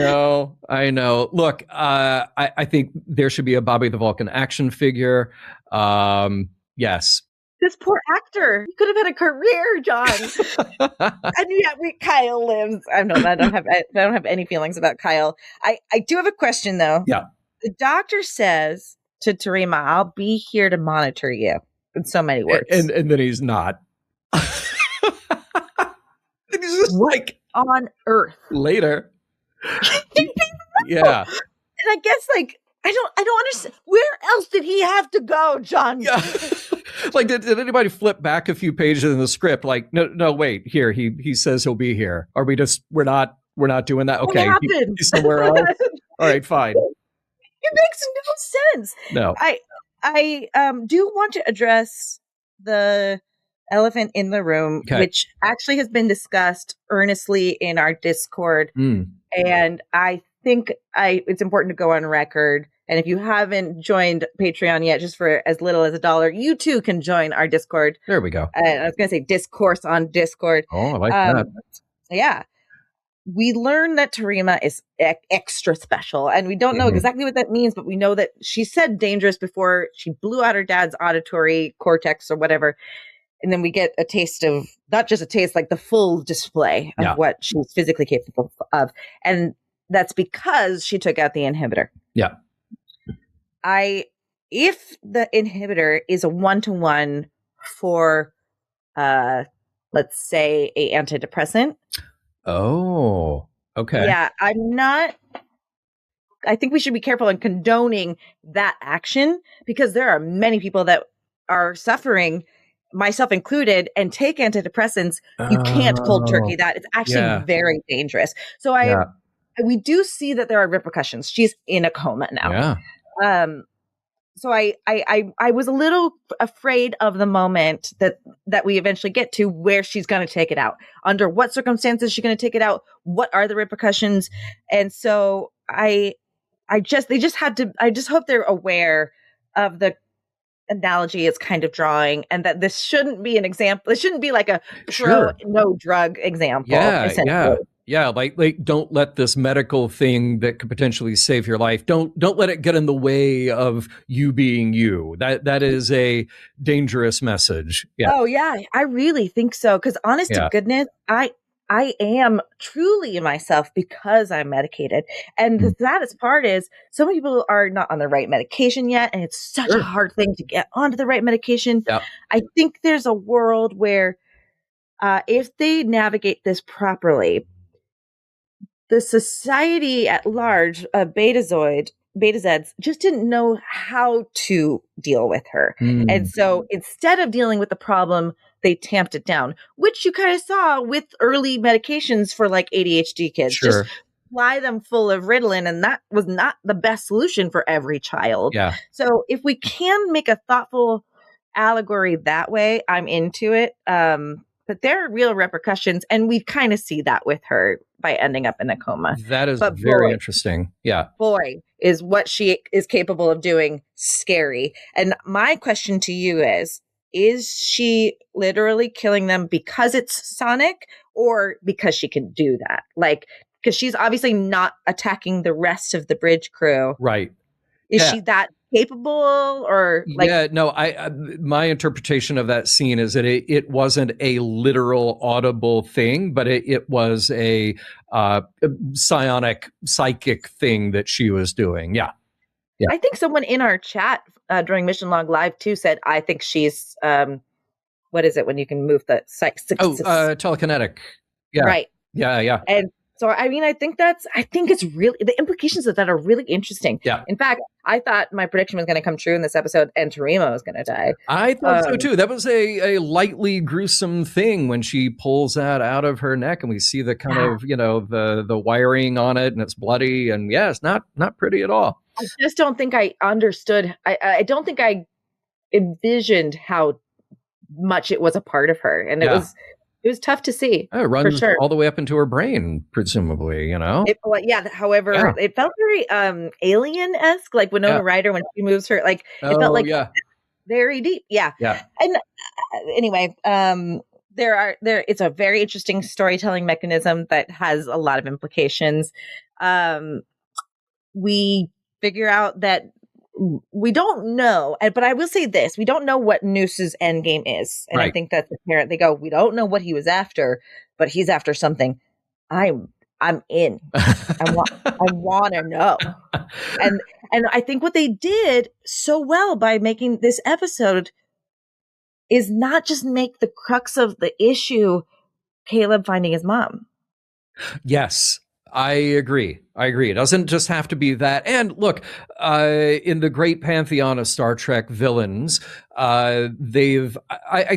know. Look, I think there should be a Bobby the Vulcan action figure. Yes. This poor actor. He could have had a career, John. And yet Kyle lives. I don't have any feelings about Kyle. I do have a question though. Yeah. The doctor says to Tarima, "I'll be here to monitor you," in so many words. And then he's not. He's just like on Earth. Later. Yeah. And I guess like I don't understand. Where else did he have to go, John? Yeah. Like, did anybody flip back a few pages in the script? Like, no, wait, here, he says he'll be here. Are we just, we're not doing that? Okay. He's somewhere else. All right, fine. It makes no sense. No. I do want to address the elephant in the room, Okay. which actually has been discussed earnestly in our Discord. And I think it's important to go on record. And if you haven't joined Patreon yet, just for as little as $1, you too can join our Discord. There we go. I was going to say discourse on Discord. Oh, I like that. Yeah. We learn that Tarima is extra special, and we don't know exactly what that means, but we know that she said dangerous before she blew out her dad's auditory cortex or whatever. And then we get a taste of, not just a taste, like the full display of what she's physically capable of. And that's because she took out the inhibitor. Yeah. If the inhibitor is a 1-to-1 for, let's say, a antidepressant. Oh, okay. Yeah, I think we should be careful in condoning that action, because there are many people that are suffering, myself included, and take antidepressants. You can't cold turkey that. It's actually very dangerous. So we do see that there are repercussions. She's in a coma now. Yeah. So I was a little afraid of the moment that we eventually get to where she's going to take it out. Under what circumstances is she going to take it out? What are the repercussions? And so I just hope they're aware of the analogy it's kind of drawing, and that this shouldn't be an example. It shouldn't be like a no drug example. Yeah, like don't let this medical thing that could potentially save your life, don't let it get in the way of you being you. That is a dangerous message. Yeah. Oh yeah, I really think so. Because honest to goodness, I am truly myself because I'm medicated. And the saddest part is so many people are not on the right medication yet, and it's such a hard thing to get onto the right medication. Yeah. I think there's a world where if they navigate this properly, the society at large of Beta Zeds just didn't know how to deal with her. And so instead of dealing with the problem, they tamped it down, which you kind of saw with early medications for like ADHD kids. Sure. Just supply them full of Ritalin, and that was not the best solution for every child. Yeah. So if we can make a thoughtful allegory that way, I'm into it. But there are real repercussions, and we kind of see that with her by ending up in a coma. That is very interesting. Yeah. Boy, is what she is capable of doing scary. And my question to you is she literally killing them because it's Sonic, or because she can do that? Like, because she's obviously not attacking the rest of the bridge crew. Right. Is she that capable, or like? Yeah, no, my interpretation of that scene is that it wasn't a literal audible thing, but it was a psionic psychic thing that she was doing. Yeah. Yeah. I think someone in our chat during Mission Log Live too said, I think she's what is it when you can move the telekinetic. Yeah. Right. Yeah. And so, I mean, I think it's really, the implications of that are really interesting. Yeah. In fact, I thought my prediction was going to come true in this episode, and Tarima was going to die. I thought so too. That was a lightly gruesome thing when she pulls that out of her neck, and we see the kind of, the wiring on it, and it's bloody, and it's not pretty at all. I just don't think I understood. I don't think I envisioned how much it was a part of her, and it was tough to see. It runs all the way up into her brain, presumably, However, it felt very alien-esque, like Winona Ryder when she moves her, like it felt like very deep. Yeah. And anyway, it's a very interesting storytelling mechanism that has a lot of implications. We figure out that we don't know, but I will say this: we don't know what Nus's end game is, and I think that's apparent. They go, we don't know what he was after, but he's after something. I'm in. I want to know, and I think what they did so well by making this episode is not just make the crux of the issue Caleb finding his mom. Yes. I agree. It doesn't just have to be that. And look, in the great pantheon of Star Trek villains, I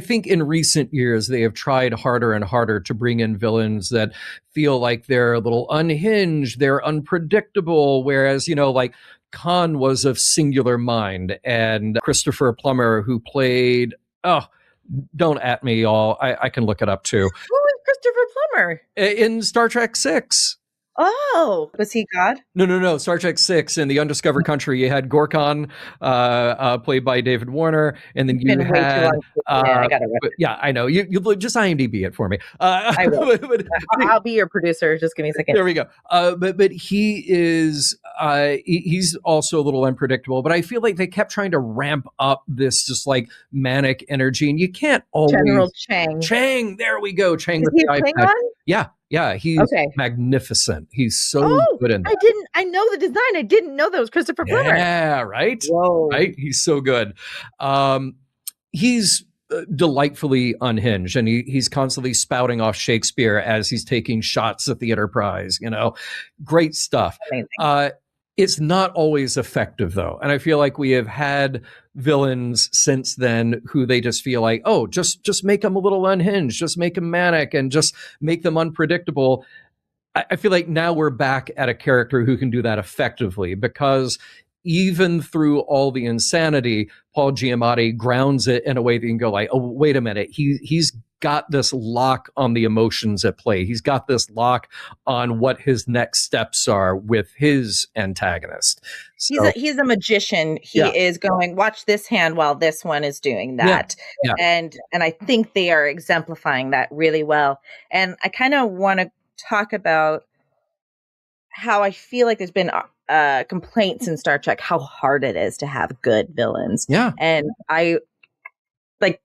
think in recent years, they have tried harder and harder to bring in villains that feel like they're a little unhinged, they're unpredictable, whereas, like Khan was of singular mind, and Christopher Plummer, who played, don't at me, y'all. I can look it up too. Who was Christopher Plummer? In Star Trek 6. Oh, was he God? No. Star Trek 6 in the Undiscovered Country, you had Gorkon, played by David Warner, and then you had. I got it. Yeah, I know. You just IMDb it for me. I will. I'll be your producer. Just give me a second. There we go. But he is. He's also a little unpredictable. But I feel like they kept trying to ramp up this just like manic energy, and you can't always. General Chang. Chang. There we go. Chang is with he the a Klingon? Yeah, he's magnificent. He's so good in that. I know the design. I didn't know that was Christopher Plummer. Yeah, right? Whoa. Right? He's so good. He's delightfully unhinged, and he's constantly spouting off Shakespeare as he's taking shots at the Enterprise, Great stuff. Amazing. It's not always effective, though. And I feel like we have had villains since then who they just feel like, oh, just make them a little unhinged, just make them manic, and just make them unpredictable. I feel like now we're back at a character who can do that effectively, because even through all the insanity, Paul Giamatti grounds it in a way that you can go like, oh, wait a minute. He's got this lock on the emotions at play. He's got this lock on what his next steps are with his antagonist. So, he's a magician. He is going, watch this hand while this one is doing that. Yeah. And I think they are exemplifying that really well. And I kind of want to talk about how I feel like there's been complaints in Star Trek how hard it is to have good villains. Yeah. And I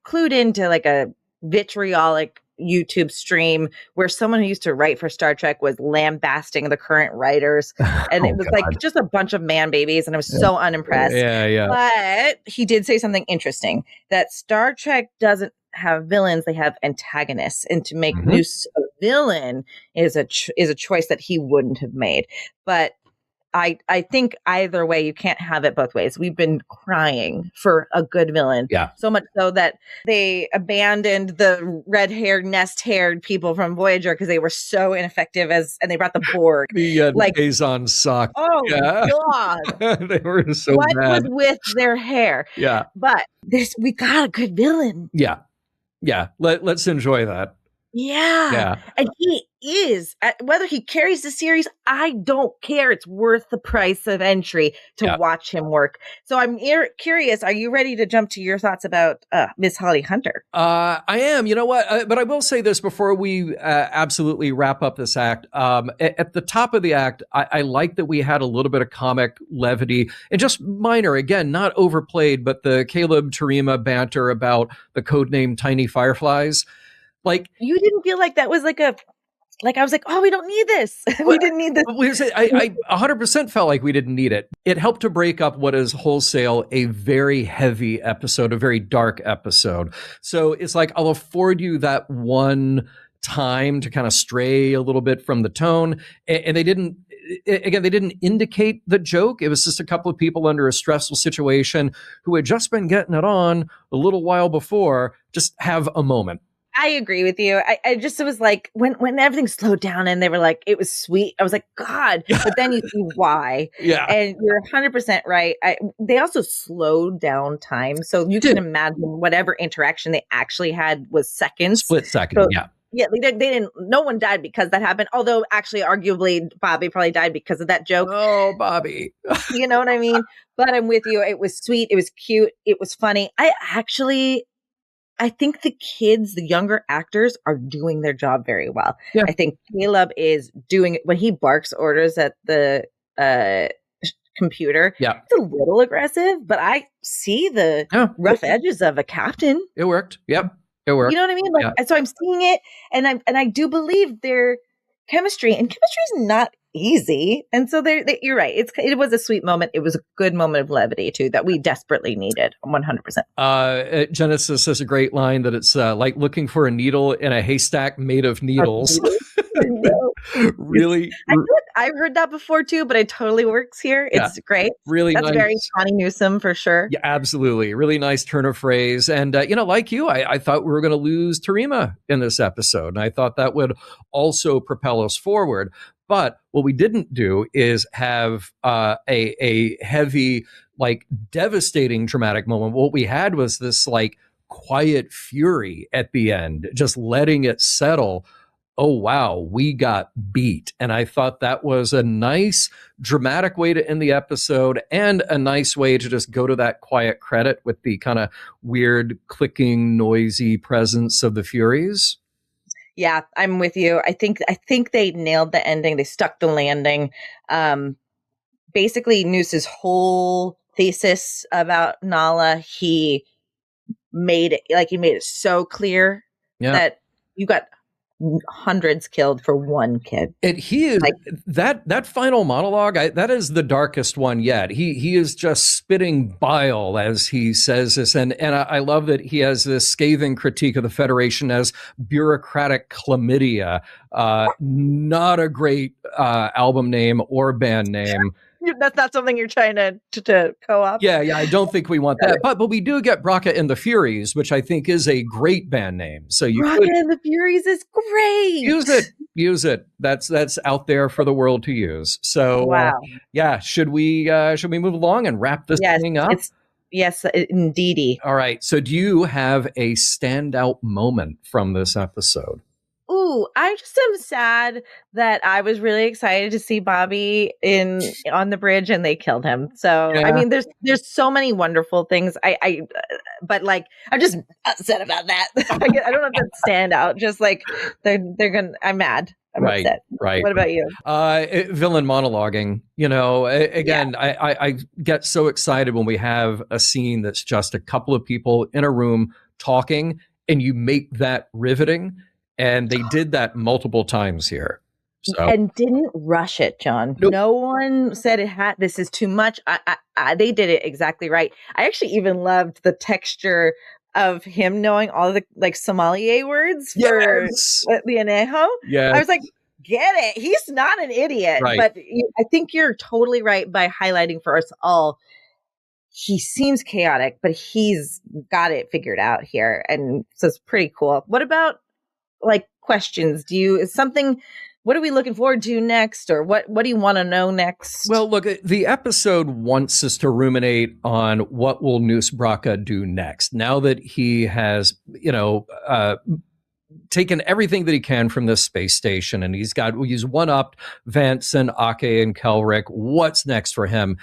clued into like a vitriolic YouTube stream where someone who used to write for Star Trek was lambasting the current writers. And it was like just a bunch of man babies, and I was so unimpressed. Yeah. But he did say something interesting, that Star Trek doesn't have villains, they have antagonists. And to make Nus a villain is a choice that he wouldn't have made. But I think either way, you can't have it both ways. We've been crying for a good villain. Yeah. So much so that they abandoned the red-haired, nest-haired people from Voyager because they were so ineffective and they brought the Borg. The Kazon sucked. Oh, God. They were so what bad. was with their hair? Yeah. But we got a good villain. Yeah. Let's enjoy that. Yeah. And he is, whether he carries the series, I don't care. It's worth the price of entry to watch him work. So I'm curious, are you ready to jump to your thoughts about Miss Holly Hunter? I am. You know what? But I will say this before we absolutely wrap up this act. At the top of the act, I like that we had a little bit of comic levity and just minor, again, not overplayed, but the Caleb Tarima banter about the codename Tiny Fireflies. Like, you didn't feel like that was I was like, oh, we don't need this. We didn't need this. I 100% felt like we didn't need it. It helped to break up what is wholesale a very heavy episode, a very dark episode. So it's like, I'll afford you that one time to kind of stray a little bit from the tone. And they didn't indicate the joke. It was just a couple of people under a stressful situation who had just been getting it on a little while before, just have a moment. I agree with you. I just, it was like when everything slowed down and they were like, it was sweet. I was like, God, but then you see why. Yeah. And you're 100% right. They also slowed down time. So you can imagine whatever interaction they actually had was seconds. Split second. So, yeah, they didn't, no one died because that happened. Although actually, arguably, Bobby probably died because of that joke. Oh, Bobby. You know what I mean? But I'm with you. It was sweet. It was cute. It was funny. I think the kids, the younger actors, are doing their job very well. Yeah. I think Caleb is doing, when he barks orders at the computer, it's a little aggressive, but I see the rough edges of a captain. It worked. Yep. It worked. You know what I mean? So I'm seeing it, and I do believe their chemistry, and chemistry is not easy. And so you're right. It was a sweet moment. It was a good moment of levity too that we desperately needed. 100%. Genesis has a great line that it's like looking for a needle in a haystack made of needles. Really? I've heard that before too, but it totally works here. It's great. Really That's nice. Very Connie Newsom for sure. Yeah, absolutely. Really nice turn of phrase. And, like you, I thought we were going to lose Tarima in this episode. And I thought that would also propel us forward. But what we didn't do is have a heavy, devastating dramatic moment. What we had was this, quiet fury at the end, just letting it settle. Oh, wow, we got beat. And I thought that was a nice dramatic way to end the episode and a nice way to just go to that quiet credit with the kind of weird clicking, noisy presence of the Furies. Yeah, I'm with you. I think they nailed the ending. They stuck the landing. Basically, Nus's whole thesis about Nala, he made it so clear that you got hundreds killed for one kid. And he is that final monologue. That is the darkest one yet. He is just spitting bile as he says this, and I love that he has this scathing critique of the Federation as bureaucratic chlamydia. Not a great album name or band name. That's not something you're trying to co-op. Yeah, I don't think we want that. But we do get Braka and the Furies, which I think is a great band name. So Braka and the Furies is great. Use it. That's out there for the world to use. So wow. Should we move along and wrap this thing up? Yes, indeedy. All right. So do you have a standout moment from this episode? Ooh, I just am sad that I was really excited to see Bobby on the bridge and they killed him. So I mean, there's so many wonderful things. But like I'm just upset about that. I don't know if that stand out. Just like they're gonna. I'm mad. I'm upset. Right. What about you? Villain monologuing. Again, I get so excited when we have a scene that's just a couple of people in a room talking, and you make that riveting. And they did that multiple times here. So. And didn't rush it, John. Nope. No one said this is too much. They did it exactly right. I actually even loved the texture of him knowing all the sommelier words for the anejo. Yeah. I was like, get it. He's not an idiot. Right. But I think you're totally right by highlighting for us all. He seems chaotic, but he's got it figured out here. And so it's pretty cool. What about questions? What are we looking forward to next, or what do you want to know next? Well, look, the episode wants us to ruminate on what will Nus Braka do next, now that he has, taken everything that he can from this space station, and he's one-upped Vance and Ake and Kelrick. What's next for him?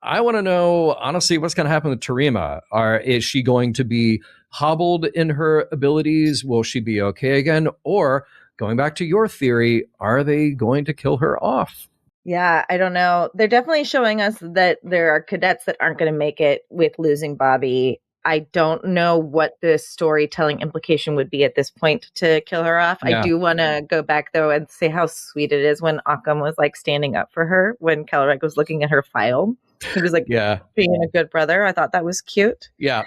I want to know, honestly, what's going to happen with Terima. Is she going to be hobbled in her abilities? Will she be okay again? Or, going back to your theory, are they going to kill her off? Yeah, I don't know. They're definitely showing us that there are cadets that aren't going to make it with losing Bobby. I don't know what the storytelling implication would be at this point to kill her off. Yeah. I do want to go back, though, and say how sweet it is when Occam was standing up for her when Kelrick was looking at her file. He was being a good brother. I thought that was cute. Yeah.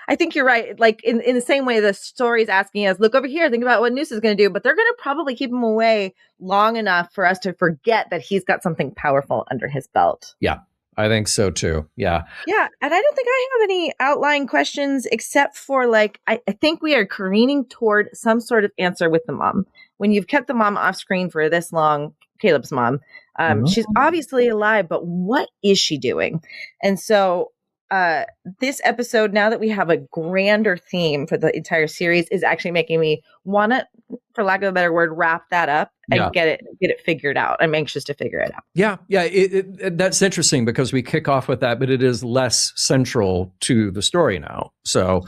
I think you're right. In the same way, the story's asking us, look over here, think about what Nus is going to do, but they're going to probably keep him away long enough for us to forget that he's got something powerful under his belt. Yeah, I think so too. Yeah. Yeah. And I don't think I have any outlying questions except for I think we are careening toward some sort of answer with the mom. When you've kept the mom off screen for this long, Caleb's mom, she's obviously alive, but what is she doing? And so this episode, now that we have a grander theme for the entire series, is actually making me want to, for lack of a better word, wrap that up and get it figured out. I'm anxious to figure it out. Yeah. That's interesting because we kick off with that, but it is less central to the story now. So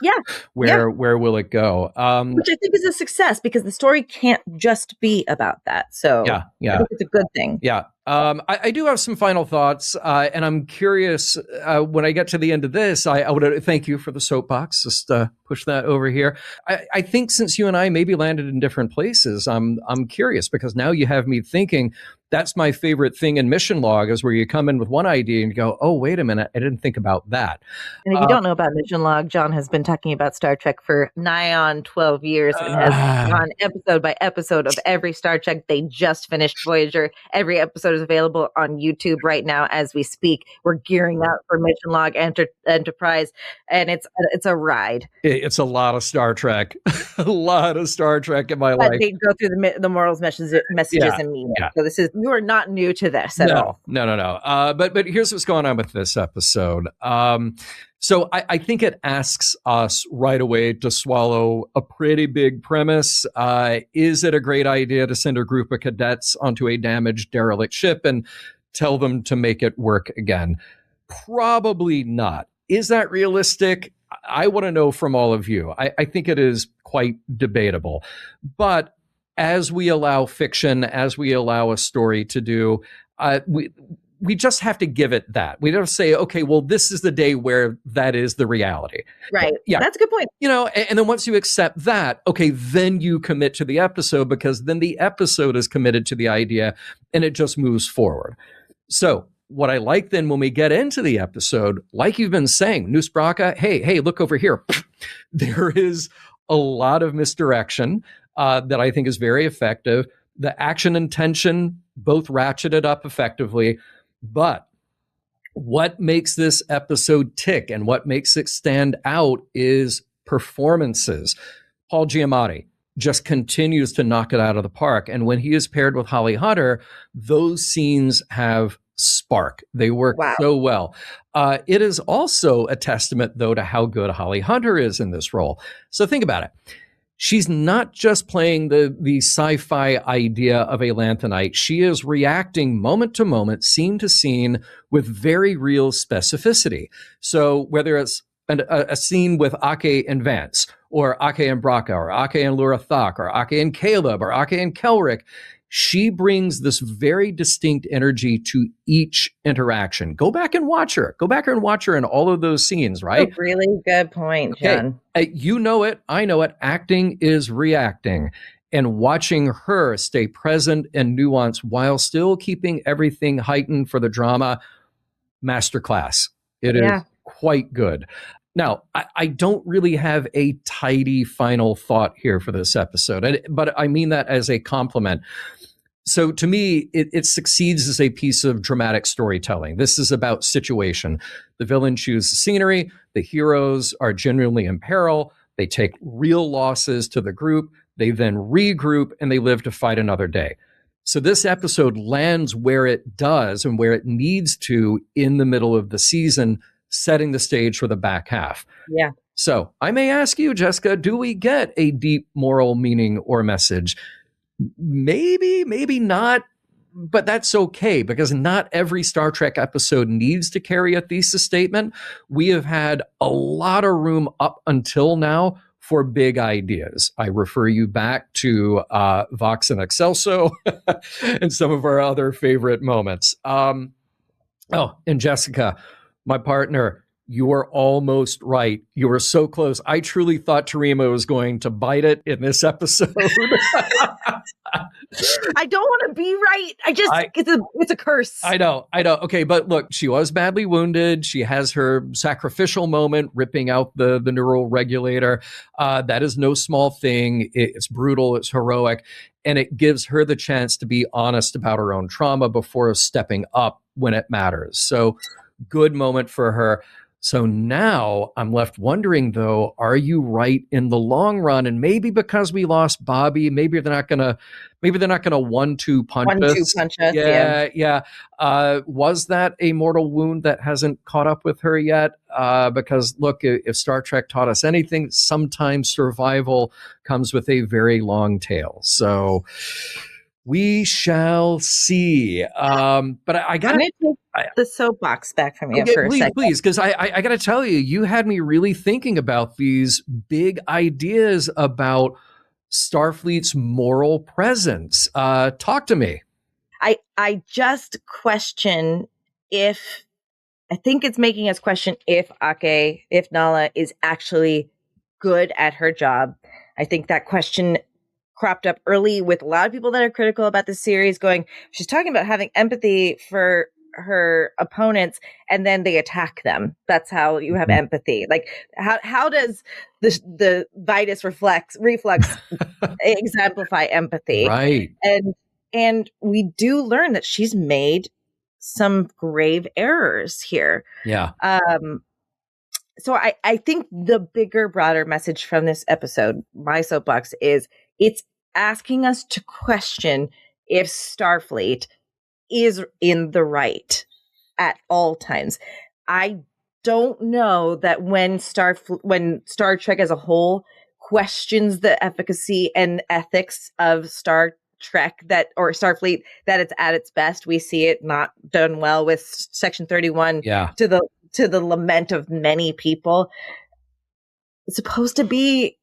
where will it go? Which I think is a success because the story can't just be about that. So I think it's a good thing. Yeah. I do have some final thoughts, and I'm curious when I get to the end of this, I would thank you for the soapbox. Just push that over here. I think since you and I maybe landed in different places, I'm curious because now you have me thinking. That's my favorite thing in Mission Log is where you come in with one idea and you go, oh, wait a minute, I didn't think about that. And if you don't know about Mission Log, John has been talking about Star Trek for nigh on 12 years and has gone episode by episode of every Star Trek. They just finished Voyager. Every episode is available on YouTube right now as we speak. We're gearing up for Mission Log Enterprise, and it's a ride. It's a lot of Star Trek, a lot of Star Trek in my But life. they go through the morals messages Yeah, and meaning. yeah. So you are not new to this at all. No. But here's what's going on with this episode. So I think it asks us right away to swallow a pretty big premise. Is it a great idea to send a group of cadets onto a damaged derelict ship and tell them to make it work again? Probably not. Is that realistic? I want to know from all of you. I think it is quite debatable. But as we allow fiction, as we allow a story to do, we just have to give it that. We don't say, okay, well, this is the day where that is the reality. Right. Yeah. That's a good point. And then once you accept that, okay, then you commit to the episode, because then the episode is committed to the idea and it just moves forward. So what I like then when we get into the episode, like you've been saying, Nus Braka, hey, look over here. There is a lot of misdirection that I think is very effective. The action and tension both ratcheted up effectively. But what makes this episode tick and what makes it stand out is performances. Paul Giamatti just continues to knock it out of the park. And when he is paired with Holly Hunter, those scenes have spark. They work so well. It is also a testament, though, to how good Holly Hunter is in this role. So think about it. She's not just playing the sci-fi idea of a lanthanite. She is reacting moment to moment, scene to scene, with very real specificity. So whether it's a scene with Ake and Vance, or Ake and Braka, or Ake and Laura Thok, or Ake and Caleb, or Ake and Kelrick, she brings this very distinct energy to each interaction. Go back and watch her. Go back and watch her in all of those scenes, right? A really good point, John. Okay. You know it. I know it. Acting is reacting. And watching her stay present and nuanced while still keeping everything heightened for the drama, masterclass. It is quite good. Now, I don't really have a tidy final thought here for this episode, but I mean that as a compliment. So to me, it succeeds as a piece of dramatic storytelling. This is about situation. The villain chooses scenery. The heroes are genuinely in peril. They take real losses to the group. They then regroup and they live to fight another day. So this episode lands where it does and where it needs to in the middle of the season, setting the stage for the back half. Yeah. So I may ask you, Jessica, do we get a deep moral meaning or message? Maybe, maybe not, but that's okay, because not every Star Trek episode needs to carry a thesis statement. We have had a lot of room up until now for big ideas. I refer you back to Vox and Excelso and some of our other favorite moments. And Jessica, my partner, you were almost right. You were so close. I truly thought Tarima was going to bite it in this episode. I don't want to be right. It's a curse. I know. Okay, but look, she was badly wounded. She has her sacrificial moment, ripping out the neural regulator. That is no small thing. It's brutal. It's heroic. And it gives her the chance to be honest about her own trauma before stepping up when it matters. So good moment for her. So now I'm left wondering, though, are you right in the long run? And maybe because we lost Bobby, maybe they're not gonna 1-2 punch us. Yeah. Was that a mortal wound that hasn't caught up with her yet? Because look, if Star Trek taught us anything, sometimes survival comes with a very long tail. So we shall see. But I got to take the soapbox back from you for a second. Please, because I got to tell you, you had me really thinking about these big ideas about Starfleet's moral presence. Talk to me. I just question I think it's making us question if Nala is actually good at her job. I think that question cropped up early with a lot of people that are critical about the series, going, she's talking about having empathy for her opponents and then they attack them. That's how you have empathy. Like how does the Vitus reflux exemplify empathy? Right. And we do learn that she's made some grave errors here. Yeah. So I think the bigger, broader message from this episode, my soapbox, is it's asking us to question if Starfleet is in the right at all times. I don't know that when Star Trek as a whole questions the efficacy and ethics of Star Trek or Starfleet, that it's at its best. We see it not done well with Section 31 to the lament of many people. It's supposed to be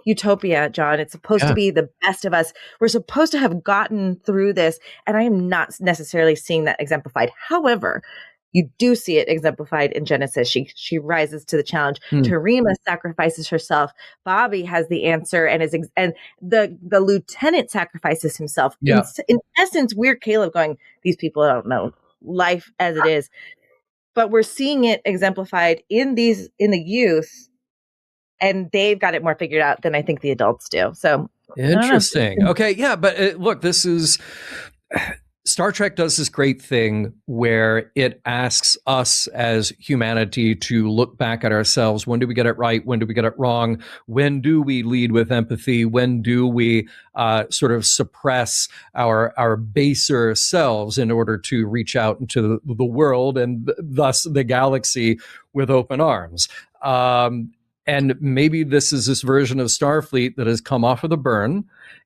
utopia, John. It's supposed to be the best of us. We're supposed to have gotten through this, and I am not necessarily seeing that exemplified. However, you do see it exemplified in Genesis. She rises to the challenge. Tarima sacrifices herself. Bobby has the answer, and the lieutenant sacrifices himself. Yeah. In essence, we're Caleb going, these people don't know life as it is. But we're seeing it exemplified in the youth, and they've got it more figured out than I think the adults do. So interesting. Okay, yeah, but look, this is Star Trek does this great thing where it asks us as humanity to look back at ourselves. When do we get it right? When do we get it wrong? When do we lead with empathy? When do we sort of suppress our baser selves in order to reach out into the world and thus the galaxy with open arms? And maybe this is this version of Starfleet that has come off of the burn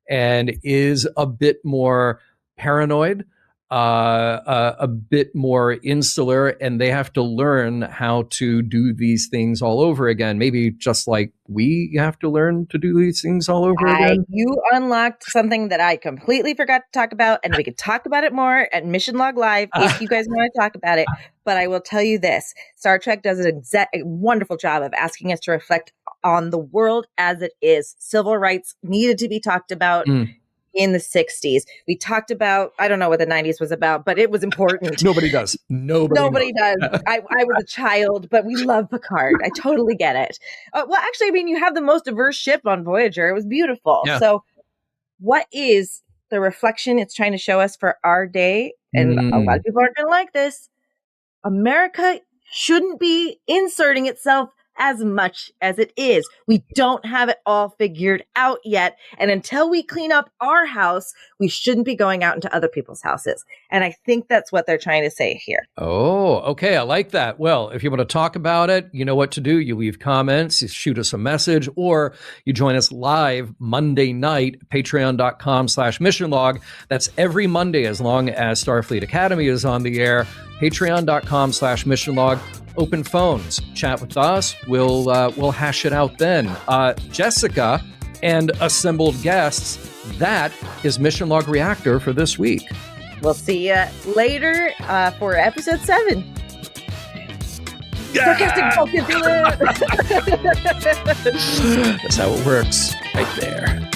and is a bit more paranoid, a bit insular, and they have to learn how to do these things all over again. Maybe just like we have to learn to do these things all over again. You unlocked something that I completely forgot to talk about, and we could talk about it more at Mission Log Live if you guys want to talk about it. But I will tell you this: Star Trek does a wonderful job of asking us to reflect on the world as it is. Civil rights needed to be talked about in the 60s. We talked about, I don't know what the 90s was about, but it was important. Nobody does. Nobody does. I was a child, but we love Picard. I totally get it. Well, actually, I mean, you have the most diverse ship on Voyager. It was beautiful. Yeah. So what is the reflection it's trying to show us for our day? And a lot of people aren't going to like this. America shouldn't be inserting itself as much as it is. We don't have it all figured out yet. And until we clean up our house, we shouldn't be going out into other people's houses. And I think that's what they're trying to say here. Oh, okay. I like that. Well, if you want to talk about it, you know what to do. You leave comments, you shoot us a message, or you join us live Monday night, patreon.com/missionlog. That's every Monday as long as Starfleet Academy is on the air. Patreon.com/missionlog. Open phones, chat with us. We'll hash it out then. Jessica and assembled guests, that is Mission Log Reactor for this week. We'll see you later for episode 7. Sarcastic focus. That's how it works, right there.